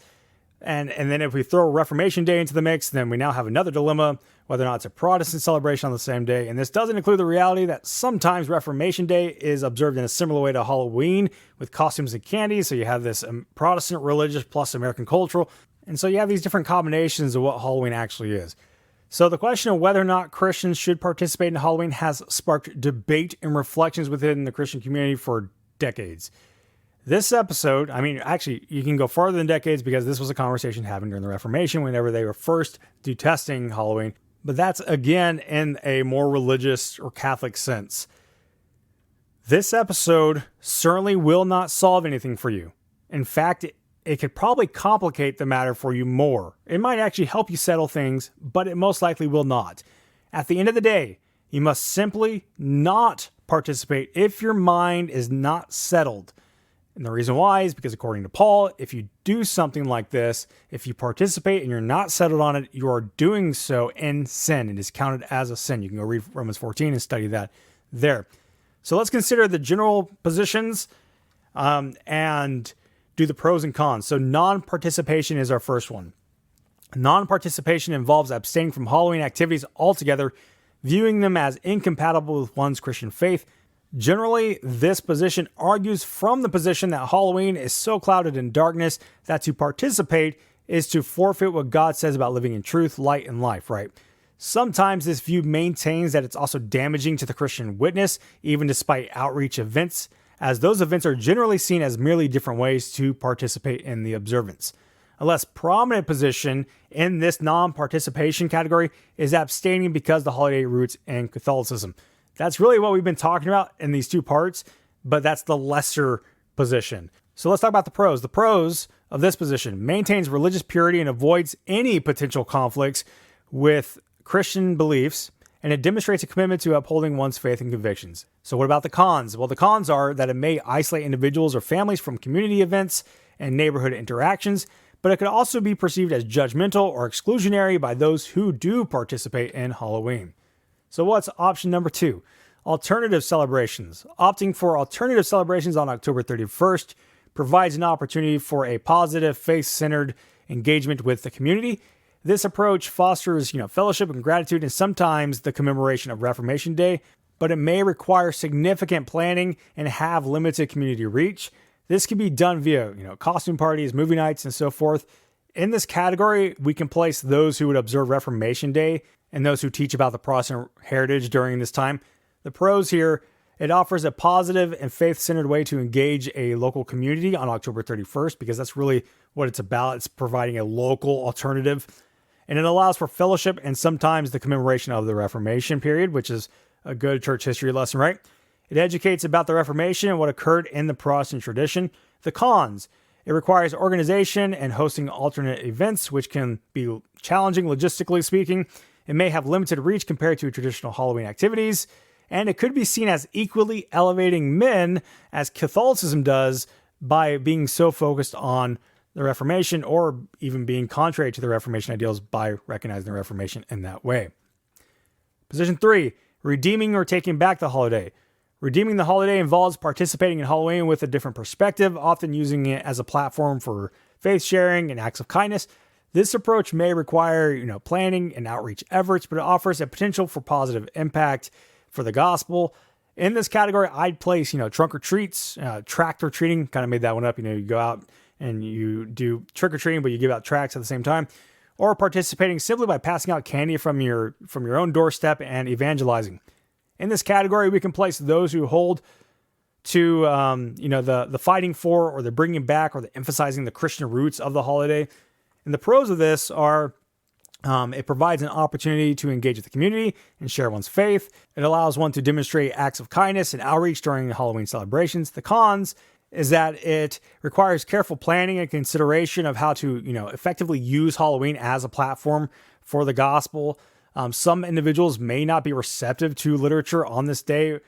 And then if we throw Reformation Day into the mix, then we now have another dilemma, whether or not it's a Protestant celebration on the same day. And this doesn't include the reality that sometimes Reformation Day is observed in a similar way to Halloween, with costumes and candy. So you have this Protestant religious plus American cultural. And so you have these different combinations of what Halloween actually is. So the question of whether or not Christians should participate in Halloween has sparked debate and reflections within the Christian community for decades. This episode, actually, you can go farther than decades, because this was a conversation happened during the Reformation whenever they were first detesting Halloween. but that's again in a more religious or Catholic sense. This episode certainly will not solve anything for you. In fact, it could probably complicate the matter for you more. It might actually help you settle things, but it most likely will not. At the end of the day, you must simply not participate if your mind is not settled. And the reason why is because according to Paul, if you do something like this, if you participate and you're not settled on it, you are doing so in sin. It is counted as a sin. You can go read Romans 14 and study that there. So let's consider the general positions and do the pros and cons. So non-participation is our first one. Non-participation involves abstaining from Halloween activities altogether, viewing them as incompatible with one's Christian faith. Generally, this position argues from the position that Halloween is so clouded in darkness that to participate is to forfeit what God says about living in truth, light, and life, right? Sometimes this view maintains that it's also damaging to the Christian witness, even despite outreach events, as those events are generally seen as merely different ways to participate in the observance. A less prominent position in this non-participation category is abstaining because the holiday roots in Catholicism. That's really what we've been talking about in these two parts, but that's the lesser position. So let's talk about the pros. The pros of this position: maintains religious purity and avoids any potential conflicts with Christian beliefs, and it demonstrates a commitment to upholding one's faith and convictions. So what about the cons? Well, the cons are that it may isolate individuals or families from community events and neighborhood interactions, but it could also be perceived as judgmental or exclusionary by those who do participate in Halloween. So what's option number 2? Alternative celebrations. Opting for alternative celebrations on October 31st provides an opportunity for a positive, faith-centered engagement with the community. This approach fosters, fellowship and gratitude, and sometimes the commemoration of Reformation Day, but it may require significant planning and have limited community reach. This can be done via, costume parties, movie nights, and so forth. In this category, we can place those who would observe Reformation Day and those who teach about the Protestant heritage during this time. The pros here: it offers a positive and faith-centered way to engage a local community on October 31st, because that's really what it's about. It's providing a local alternative. And it allows for fellowship and sometimes the commemoration of the Reformation period, which is a good church history lesson, right? It educates about the Reformation and what occurred in the Protestant tradition. The cons: it requires organization and hosting alternate events, which can be challenging logistically speaking. It may have limited reach compared to traditional Halloween activities, and it could be seen as equally elevating men as Catholicism does by being so focused on the Reformation, or even being contrary to the Reformation ideals by recognizing the Reformation in that way. Position 3, redeeming or taking back the holiday. Redeeming the holiday involves participating in Halloween with a different perspective, often using it as a platform for faith sharing and acts of kindness. This approach may require, planning and outreach efforts, but it offers a potential for positive impact for the gospel. In this category, I'd place, trunk or treats, tract or treating. Kind of made that one up. You go out and you do trick or treating, but you give out tracts at the same time, or participating simply by passing out candy from your own doorstep and evangelizing. In this category, we can place those who hold to, the fighting for, or the bringing back, or the emphasizing the Christian roots of the holiday. And the pros of this are, it provides an opportunity to engage with the community and share one's faith. It allows one to demonstrate acts of kindness and outreach during the Halloween celebrations. The cons is that it requires careful planning and consideration of how to, effectively use Halloween as a platform for the gospel. Some individuals may not be receptive to literature on this day.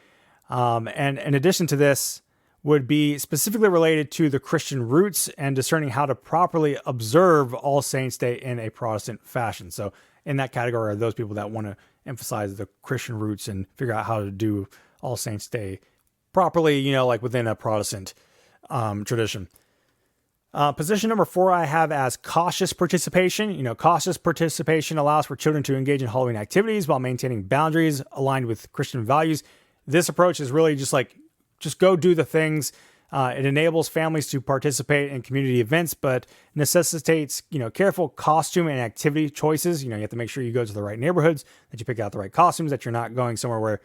And in addition to this, would be specifically related to the Christian roots and discerning how to properly observe All Saints' Day in a Protestant fashion. So in that category are those people that want to emphasize the Christian roots and figure out how to do All Saints' Day properly, like within a Protestant tradition. Position number 4 I have as cautious participation. Cautious participation allows for children to engage in Halloween activities while maintaining boundaries aligned with Christian values. This approach is really just go do the things. It enables families to participate in community events, but necessitates, careful costume and activity choices. You have to make sure you go to the right neighborhoods, that you pick out the right costumes, that you're not going somewhere where,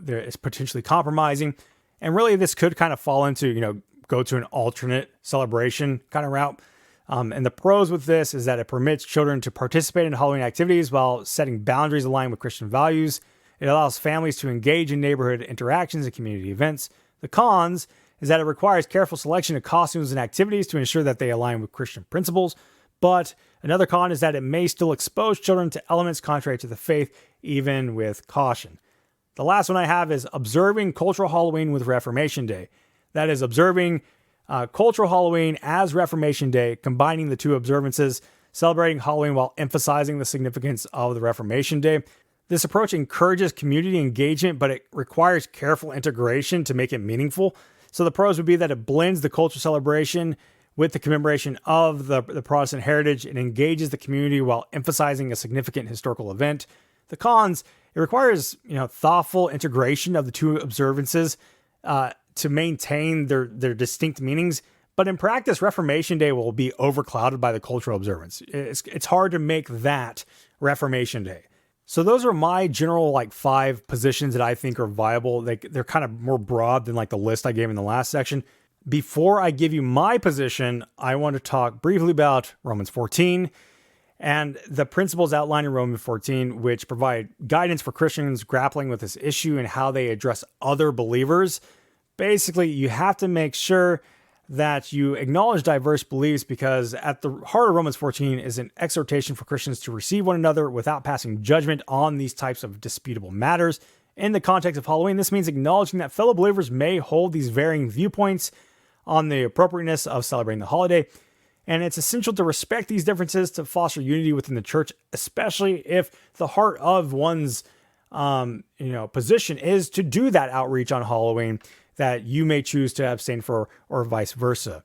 there is potentially compromising. And really this could kind of fall into, go to an alternate celebration kind of route. And the pros with this is that it permits children to participate in Halloween activities while setting boundaries aligned with Christian values. It allows families to engage in neighborhood interactions and community events. The cons is that it requires careful selection of costumes and activities to ensure that they align with Christian principles. But another con is that it may still expose children to elements contrary to the faith, even with caution. The last one I have is observing cultural Halloween with Reformation Day. That is observing cultural Halloween as Reformation Day, combining the two observances, celebrating Halloween while emphasizing the significance of the Reformation Day. This approach encourages community engagement, but it requires careful integration to make it meaningful. So the pros would be that it blends the cultural celebration with the commemoration of the Protestant heritage and engages the community while emphasizing a significant historical event. The cons, it requires thoughtful integration of the two observances to maintain their distinct meanings. But in practice, Reformation Day will be overclouded by the cultural observance. It's hard to make that Reformation Day. So those are my general 5 positions that I think are viable. They're kind of more broad than the list I gave in the last section. Before I give you my position, I want to talk briefly about Romans 14 and the principles outlined in Romans 14, which provide guidance for Christians grappling with this issue and how they address other believers. Basically, you have to make sure that you acknowledge diverse beliefs, because at the heart of Romans 14 is an exhortation for Christians to receive one another without passing judgment on these types of disputable matters. In the context of Halloween, this means acknowledging that fellow believers may hold these varying viewpoints on the appropriateness of celebrating the holiday, and it's essential to respect these differences to foster unity within the church, especially if the heart of one's position is to do that outreach on Halloween that you may choose to abstain for, or vice versa.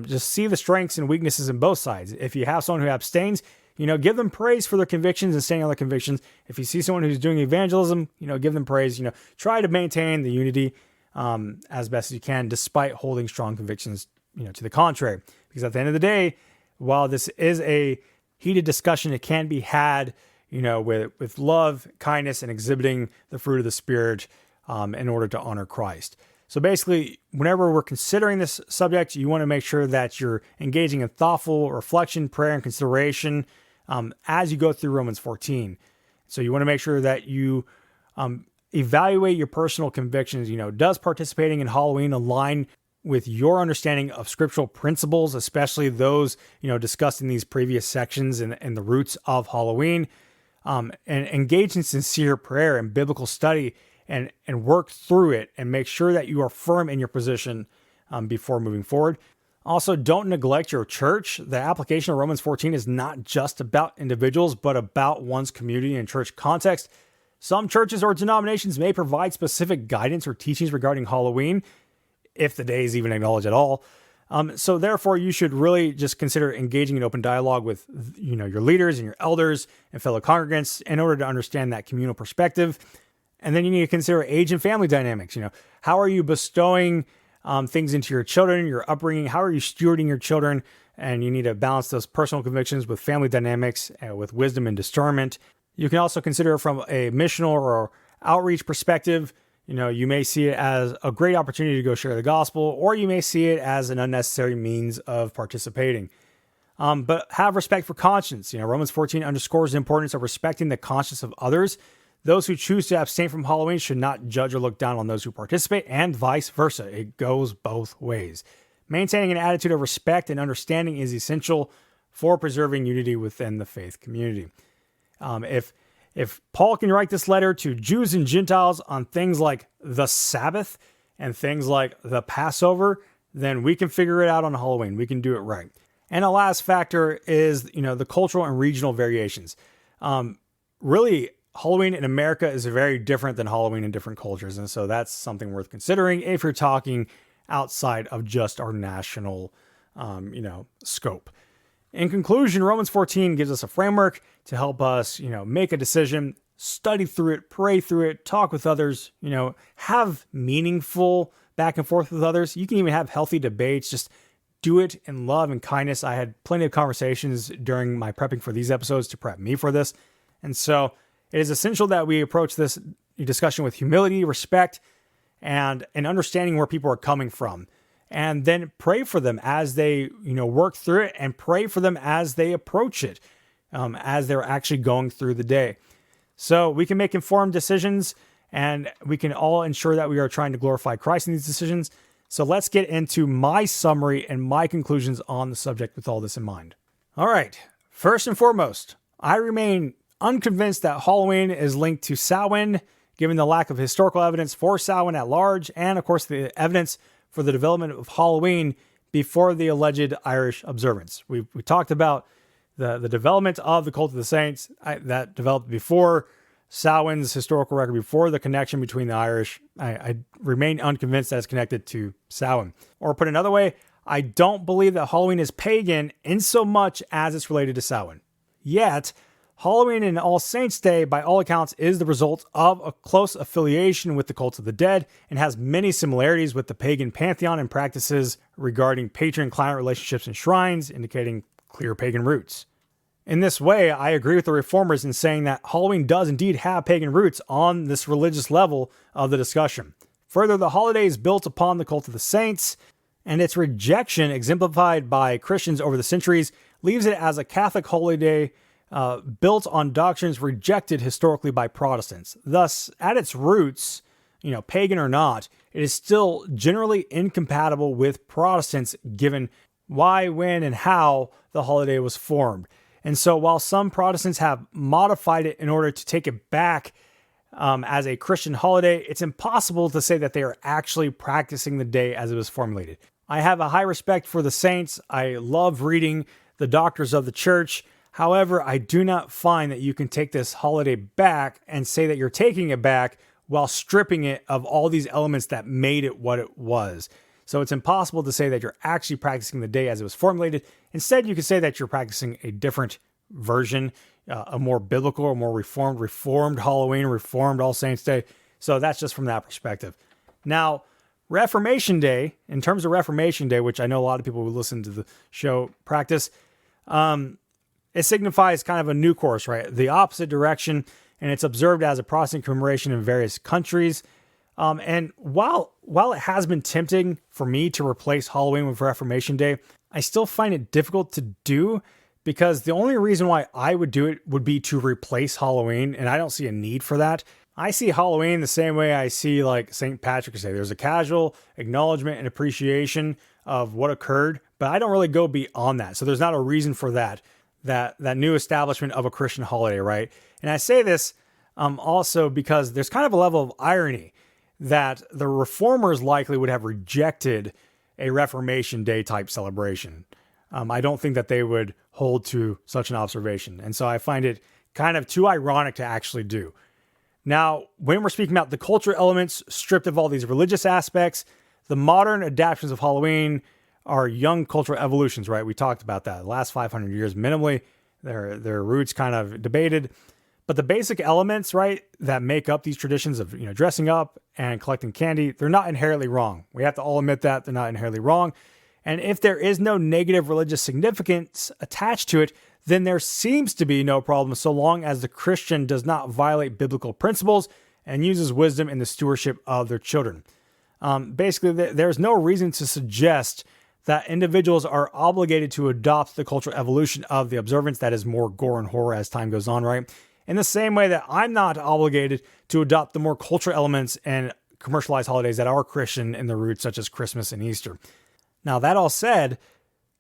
Just see the strengths and weaknesses in both sides. If you have someone who abstains, give them praise for their convictions and standing on their convictions. If you see someone who's doing evangelism, give them praise. Try to maintain the unity as best as you can, despite holding strong convictions, to the contrary. Because at the end of the day, while this is a heated discussion, it can be had, with love, kindness, and exhibiting the fruit of the Spirit in order to honor Christ. So basically, whenever we're considering this subject, you want to make sure that you're engaging in thoughtful reflection, prayer, and consideration as you go through Romans 14. So you want to make sure that you evaluate your personal convictions. Does participating in Halloween align with your understanding of scriptural principles, especially those, discussed in these previous sections and the roots of Halloween? And engage in sincere prayer and biblical study and work through it and make sure that you are firm in your position before moving forward. Also, don't neglect your church. The application of Romans 14 is not just about individuals, but about one's community and church context. Some churches or denominations may provide specific guidance or teachings regarding Halloween, if the day is even acknowledged at all. So therefore, you should really just consider engaging in open dialogue with your leaders and your elders and fellow congregants in order to understand that communal perspective. And then you need to consider age and family dynamics. How are you bestowing things into your children, your upbringing? How are you stewarding your children? And you need to balance those personal convictions with family dynamics, with wisdom and discernment. You can also consider from a missional or outreach perspective. You may see it as a great opportunity to go share the gospel, or you may see it as an unnecessary means of participating. But have respect for conscience. Romans 14 underscores the importance of respecting the conscience of others. Those who choose to abstain from Halloween should not judge or look down on those who participate, and vice versa. It goes both ways. Maintaining an attitude of respect and understanding is essential for preserving unity within the faith community. If Paul can write this letter to Jews and Gentiles on things like the Sabbath and things like the Passover, then we can figure it out on Halloween. We can do it right. And the last factor is, the cultural and regional variations. Really, Halloween in America is very different than Halloween in different cultures. And so that's something worth considering if you're talking outside of just our national, scope. In conclusion, Romans 14 gives us a framework to help us, make a decision, study through it, pray through it, talk with others, have meaningful back and forth with others. You can even have healthy debates. Just do it in love and kindness. I had plenty of conversations during my prepping for these episodes to prep me for this. And so it is essential that we approach this discussion with humility, respect, and an understanding where people are coming from. and then pray for them as they, work through it, and pray for them as they approach it, as they're actually going through the day. So we can make informed decisions, and we can all ensure that we are trying to glorify Christ in these decisions. So let's get into my summary and my conclusions on the subject with all this in mind. All right. First and foremost, I remain unconvinced that Halloween is linked to Samhain, given the lack of historical evidence for Samhain at large, and of course the evidence for the development of Halloween before the alleged Irish observance. We talked about the development of the Cult of the Saints that developed before Samhain's historical record, before the connection between the Irish. I remain unconvinced that it's connected to Samhain. Or put another way, I don't believe that Halloween is pagan in so much as it's related to Samhain. Yet, Halloween and All Saints' Day, by all accounts, is the result of a close affiliation with the cult of the dead and has many similarities with the pagan pantheon and practices regarding patron-client relationships and shrines, indicating clear pagan roots. In this way, I agree with the reformers in saying that Halloween does indeed have pagan roots on this religious level of the discussion. Further, the holiday is built upon the cult of the saints, and its rejection, exemplified by Christians over the centuries, leaves it as a Catholic holiday built on doctrines rejected historically by Protestants. Thus, at its roots, pagan or not, it is still generally incompatible with Protestants, given why, when, and how the holiday was formed. And so while some Protestants have modified it in order to take it back as a Christian holiday, it's impossible to say that they are actually practicing the day as it was formulated. I have a high respect for the saints. I love reading the doctors of the church. However, I do not find that you can take this holiday back and say that you're taking it back while stripping it of all these elements that made it what it was. So it's impossible to say that you're actually practicing the day as it was formulated. Instead, you could say that you're practicing a different version, a more biblical or more reformed Halloween, reformed All Saints Day. So that's just from that perspective. Now, Reformation Day, in terms of Reformation Day, which I know a lot of people who listen to the show practice, it signifies kind of a new course, right? The opposite direction, and it's observed as a Protestant commemoration in various countries. And while it has been tempting for me to replace Halloween with Reformation Day, I still find it difficult to do, because the only reason why I would do it would be to replace Halloween, and I don't see a need for that. I see Halloween the same way I see like St. Patrick's Day. There's a casual acknowledgement and appreciation of what occurred, but I don't really go beyond that. So there's not a reason for that new establishment of a Christian holiday, right? And I say this also because there's kind of a level of irony that the reformers likely would have rejected a Reformation Day type celebration. I don't think that they would hold to such an observation. And so I find it kind of too ironic to actually do. Now, when we're speaking about the cultural elements stripped of all these religious aspects, the modern adaptations of Halloween are young cultural evolutions, right? We talked about that. The last 500 years minimally, their roots kind of debated. But the basic elements, right, that make up these traditions of, dressing up and collecting candy, they're not inherently wrong. We have to all admit that they're not inherently wrong. And if there is no negative religious significance attached to it, then there seems to be no problem so long as the Christian does not violate biblical principles and uses wisdom in the stewardship of their children. Basically, there's no reason to suggest that individuals are obligated to adopt the cultural evolution of the observance that is more gore and horror as time goes on, right? In the same way that I'm not obligated to adopt the more cultural elements and commercialized holidays that are Christian in their roots, such as Christmas and Easter. Now, that all said,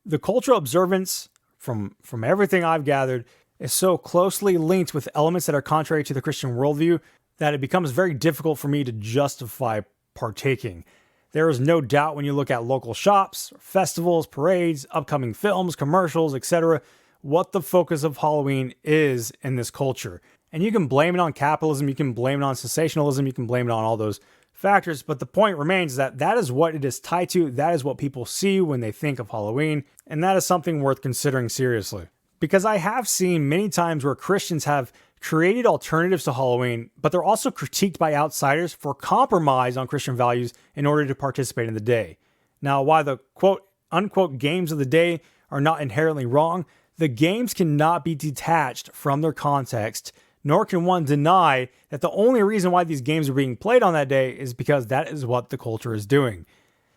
the cultural observance, from everything I've gathered, is so closely linked with elements that are contrary to the Christian worldview that it becomes very difficult for me to justify partaking. There is no doubt when you look at local shops, festivals, parades, upcoming films, commercials, etc., what the focus of Halloween is in this culture. And you can blame it on capitalism, you can blame it on sensationalism, you can blame it on all those factors, but the point remains that that is what it is tied to, that is what people see when they think of Halloween, and that is something worth considering seriously. Because I have seen many times where Christians have created alternatives to Halloween, but they're also critiqued by outsiders for compromise on Christian values in order to participate in the day. Now, while the quote-unquote games of the day are not inherently wrong, the games cannot be detached from their context, nor can one deny that the only reason why these games are being played on that day is because that is what the culture is doing.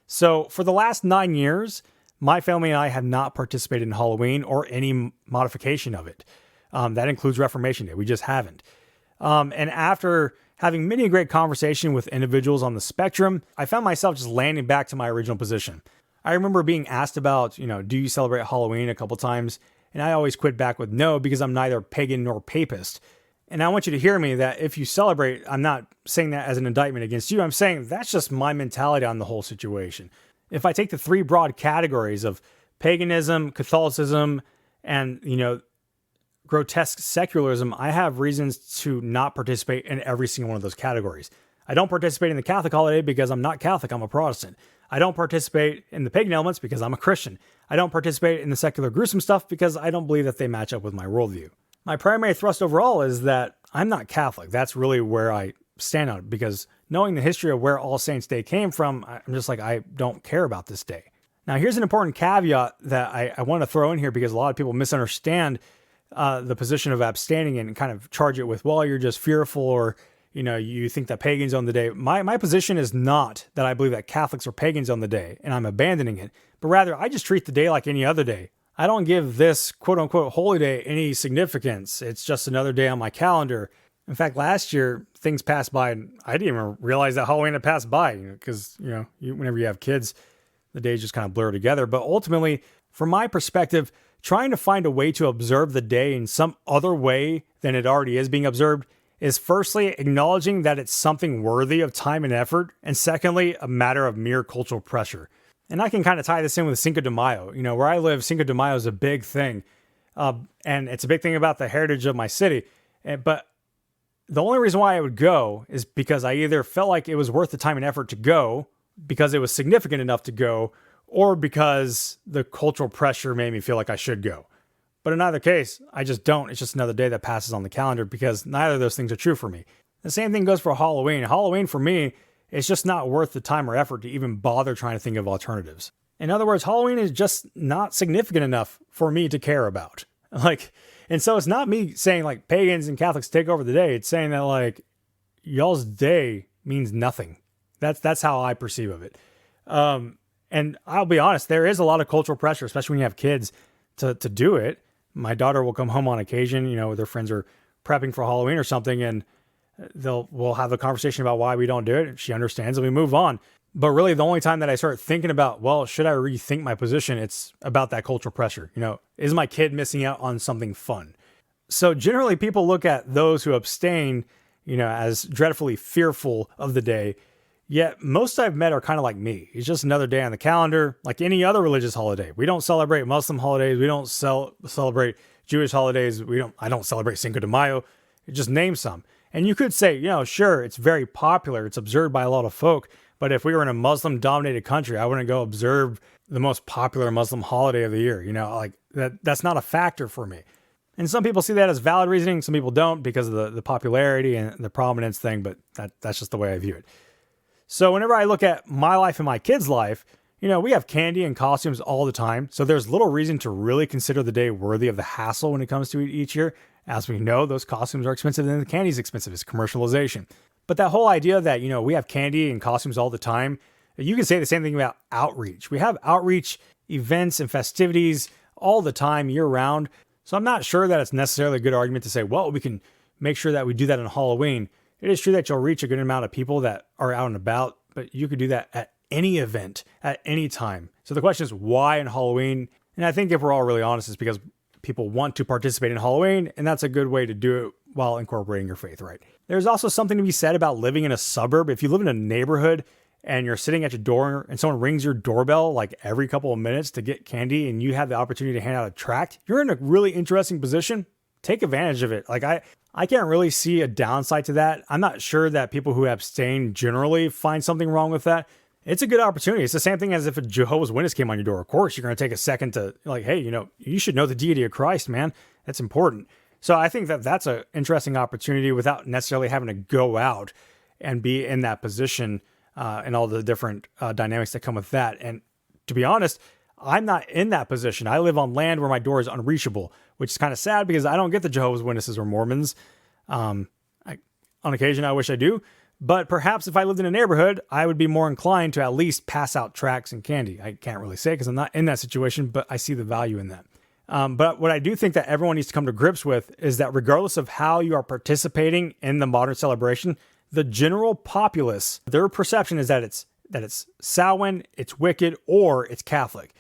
So for the last 9 years, my family and I have not participated in Halloween or any modification of it. That includes Reformation Day. We just haven't. And after having many great conversations with individuals on the spectrum, I found myself just landing back to my original position. I remember being asked about, do you celebrate Halloween a couple times? And I always quit back with no, because I'm neither pagan nor papist. And I want you to hear me that if you celebrate, I'm not saying that as an indictment against you. I'm saying that's just my mentality on the whole situation. If I take the three broad categories of paganism, Catholicism, and, grotesque secularism, I have reasons to not participate in every single one of those categories. I don't participate in the Catholic holiday because I'm not Catholic, I'm a Protestant. I don't participate in the pagan elements because I'm a Christian. I don't participate in the secular gruesome stuff because I don't believe that they match up with my worldview. My primary thrust overall is that I'm not Catholic. That's really where I stand on it, because knowing the history of where All Saints' Day came from, I'm just like, I don't care about this day. Now, here's an important caveat that I want to throw in here, because a lot of people misunderstand the position of abstaining and kind of charge it with, well, you're just fearful, or, you think that pagans own the day. My position is not that I believe that Catholics are pagans on the day and I'm abandoning it, but rather I just treat the day like any other day. I don't give this quote unquote holy day any significance. It's just another day on my calendar. In fact, last year things passed by and I didn't even realize that Halloween had passed by, because, whenever you have kids, the days just kind of blur together. But ultimately, from my perspective, trying to find a way to observe the day in some other way than it already is being observed is firstly acknowledging that it's something worthy of time and effort, and secondly, a matter of mere cultural pressure. And I can kind of tie this in with Cinco de Mayo. Where I live, Cinco de Mayo is a big thing. And it's a big thing about the heritage of my city. But the only reason why I would go is because I either felt like it was worth the time and effort to go, because it was significant enough to go, or because the cultural pressure made me feel like I should go. But in either case, I just don't. It's just another day that passes on the calendar, because neither of those things are true for me. The same thing goes for Halloween. Halloween for me, it's just not worth the time or effort to even bother trying to think of alternatives. In other words, Halloween is just not significant enough for me to care about. And so it's not me saying like pagans and Catholics take over the day. It's saying that like y'all's day means nothing. That's how I perceive of it. And I'll be honest, there is a lot of cultural pressure, especially when you have kids, to do it. My daughter will come home on occasion, their friends are prepping for Halloween or something, and we'll have a conversation about why we don't do it. She understands and we move on. But really the only time that I start thinking about, well, should I rethink my position? It's about that cultural pressure. Is my kid missing out on something fun? So generally people look at those who abstain, as dreadfully fearful of the day. Yet most I've met are kind of like me. It's just another day on the calendar, like any other religious holiday. We don't celebrate Muslim holidays. We don't celebrate Jewish holidays. I don't celebrate Cinco de Mayo. Just name some. And you could say, sure, it's very popular. It's observed by a lot of folk. But if we were in a Muslim-dominated country, I wouldn't go observe the most popular Muslim holiday of the year. That's not a factor for me. And some people see that as valid reasoning. Some people don't, because of the popularity and the prominence thing. But that's just the way I view it. So whenever I look at my life and my kids' life, we have candy and costumes all the time. So there's little reason to really consider the day worthy of the hassle when it comes to it each year. As we know, those costumes are expensive and the candy's expensive. It's commercialization. But that whole idea that, we have candy and costumes all the time, you can say the same thing about outreach. We have outreach events and festivities all the time, year round. So I'm not sure that it's necessarily a good argument to say, well, we can make sure that we do that on Halloween. It is true that you'll reach a good amount of people that are out and about, but you could do that at any event, at any time. So the question is, why on Halloween? And I think if we're all really honest, it's because people want to participate in Halloween, and that's a good way to do it while incorporating your faith, right? There's also something to be said about living in a suburb. If you live in a neighborhood and you're sitting at your door and someone rings your doorbell like every couple of minutes to get candy and you have the opportunity to hand out a tract, you're in a really interesting position. Take advantage of it. I can't really see a downside to that. I'm not sure that people who abstain generally find something wrong with that. It's a good opportunity. It's the same thing as if a Jehovah's Witness came on your door. Of course, you're going to take a second to hey, you should know the deity of Christ, man. That's important. So I think that that's an interesting opportunity without necessarily having to go out and be in that position and all the different dynamics that come with that. And to be honest, I'm not in that position. I live on land where my door is unreachable, which is kind of sad because I don't get the Jehovah's Witnesses or Mormons. On occasion, I wish I do, But perhaps if I lived in a neighborhood, I would be more inclined to at least pass out tracts and candy. I can't really say because I'm not in that situation, but I see the value in that. But what I do think that everyone needs to come to grips with is that regardless of how you are participating in the modern celebration, the general populace, their perception is that it's Samhain, it's wicked, or it's Catholic.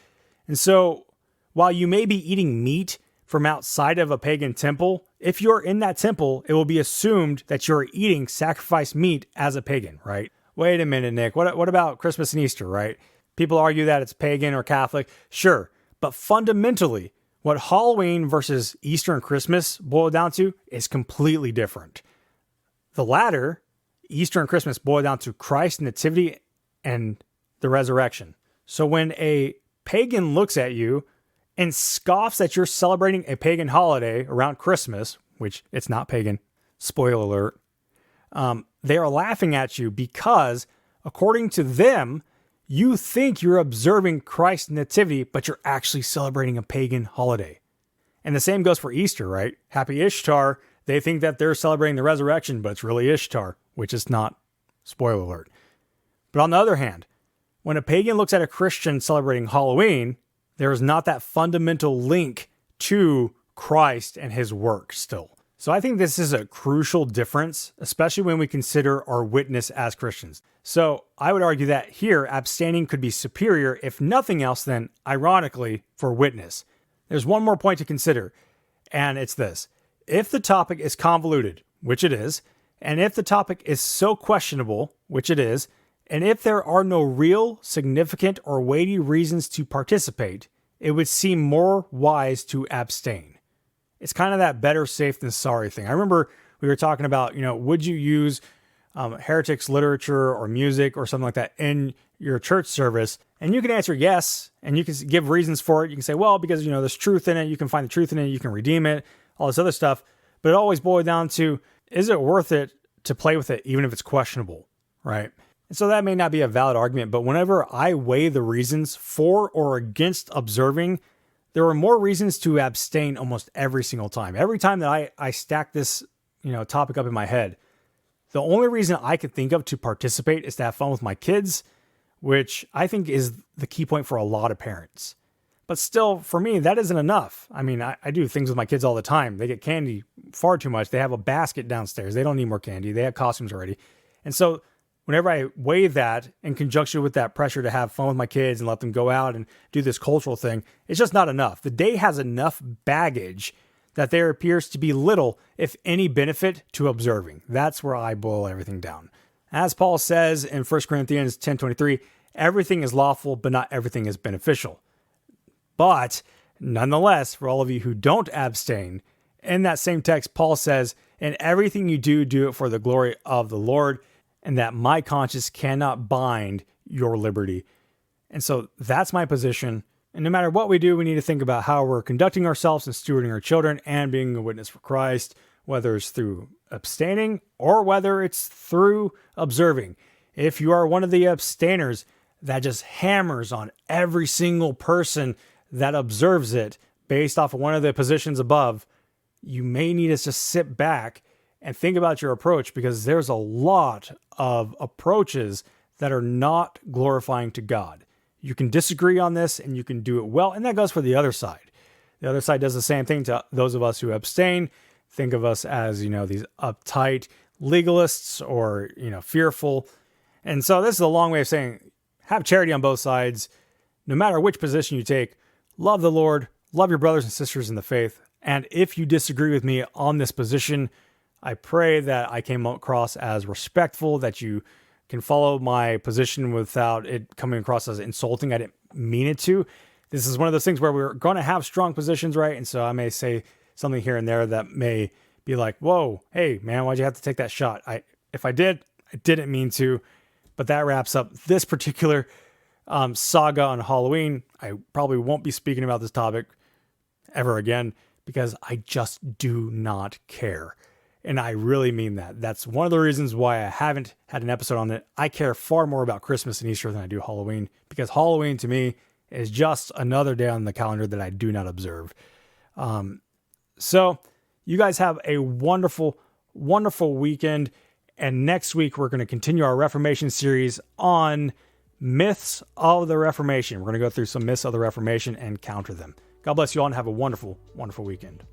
And so while you may be eating meat from outside of a pagan temple, if you're in that temple, it will be assumed that you're eating sacrificed meat as a pagan, right? Wait a minute, Nick. What about Christmas and Easter, right? People argue that it's pagan or Catholic. Sure. But fundamentally, what Halloween versus Easter and Christmas boil down to is completely different. The latter, Easter and Christmas, boil down to Christ's nativity and the resurrection. So when a pagan looks at you and scoffs that you're celebrating a pagan holiday around Christmas, which it's not pagan, spoiler alert, they are laughing at you because, according to them, you think you're observing Christ's nativity, but you're actually celebrating a pagan holiday. And the same goes for Easter, right? Happy Ishtar, they think that they're celebrating the resurrection, but it's really Ishtar, which is not, spoiler alert. But on the other hand, when a pagan looks at a Christian celebrating Halloween, there is not that fundamental link to Christ and his work still. So I think this is a crucial difference, especially when we consider our witness as Christians. So I would argue that here, abstaining could be superior, if nothing else than, ironically, for witness. There's one more point to consider, and it's this. If the topic is convoluted, which it is, and if the topic is so questionable, which it is, and if there are no real, significant, or weighty reasons to participate, it would seem more wise to abstain. It's kind of that better safe than sorry thing. I remember we were talking about, would you use heretics literature or music or something like that in your church service? And you can answer yes, and you can give reasons for it. You can say, well, because, there's truth in it. You can find the truth in it. You can redeem it, all this other stuff. But it always boils down to, is it worth it to play with it, even if it's questionable, right? And so that may not be a valid argument, but whenever I weigh the reasons for or against observing, there are more reasons to abstain almost every single time. Every time that I stack this, topic up in my head, the only reason I could think of to participate is to have fun with my kids, which I think is the key point for a lot of parents. But still, for me, that isn't enough. I mean, I do things with my kids all the time. They get candy far too much. They have a basket downstairs. They don't need more candy. They have costumes already. And so whenever I weigh that in conjunction with that pressure to have fun with my kids and let them go out and do this cultural thing, it's just not enough. The day has enough baggage that there appears to be little, if any, benefit to observing. That's where I boil everything down. As Paul says in 1 Corinthians 10:23, everything is lawful, but not everything is beneficial. But nonetheless, for all of you who don't abstain, in that same text, Paul says, in everything you do, do it for the glory of the Lord, and that my conscience cannot bind your liberty. And so that's my position. And no matter what we do, we need to think about how we're conducting ourselves and stewarding our children and being a witness for Christ, whether it's through abstaining or whether it's through observing. If you are one of the abstainers that just hammers on every single person that observes it based off of one of the positions above, you may need to just sit back and think about your approach, because there's a lot of approaches that are not glorifying to God. You can disagree on this and you can do it well, and that goes for the other side. The other side does the same thing to those of us who abstain. Think of us as, these uptight legalists or, fearful. And so this is a long way of saying, have charity on both sides. No matter which position you take, love the Lord, love your brothers and sisters in the faith. And if you disagree with me on this position, I pray that I came across as respectful, that you can follow my position without it coming across as insulting. I didn't mean it to. This is one of those things where we're going to have strong positions, right? And so I may say something here and there that may be like, whoa, hey, man, why'd you have to take that shot? If I did, I didn't mean to. But that wraps up this particular saga on Halloween. I probably won't be speaking about this topic ever again because I just do not care. And I really mean that. That's one of the reasons why I haven't had an episode on it. I care far more about Christmas and Easter than I do Halloween, because Halloween to me is just another day on the calendar that I do not observe. So you guys have a wonderful, wonderful weekend. And next week, we're going to continue our Reformation series on myths of the Reformation. We're going to go through some myths of the Reformation and counter them. God bless you all and have a wonderful, wonderful weekend.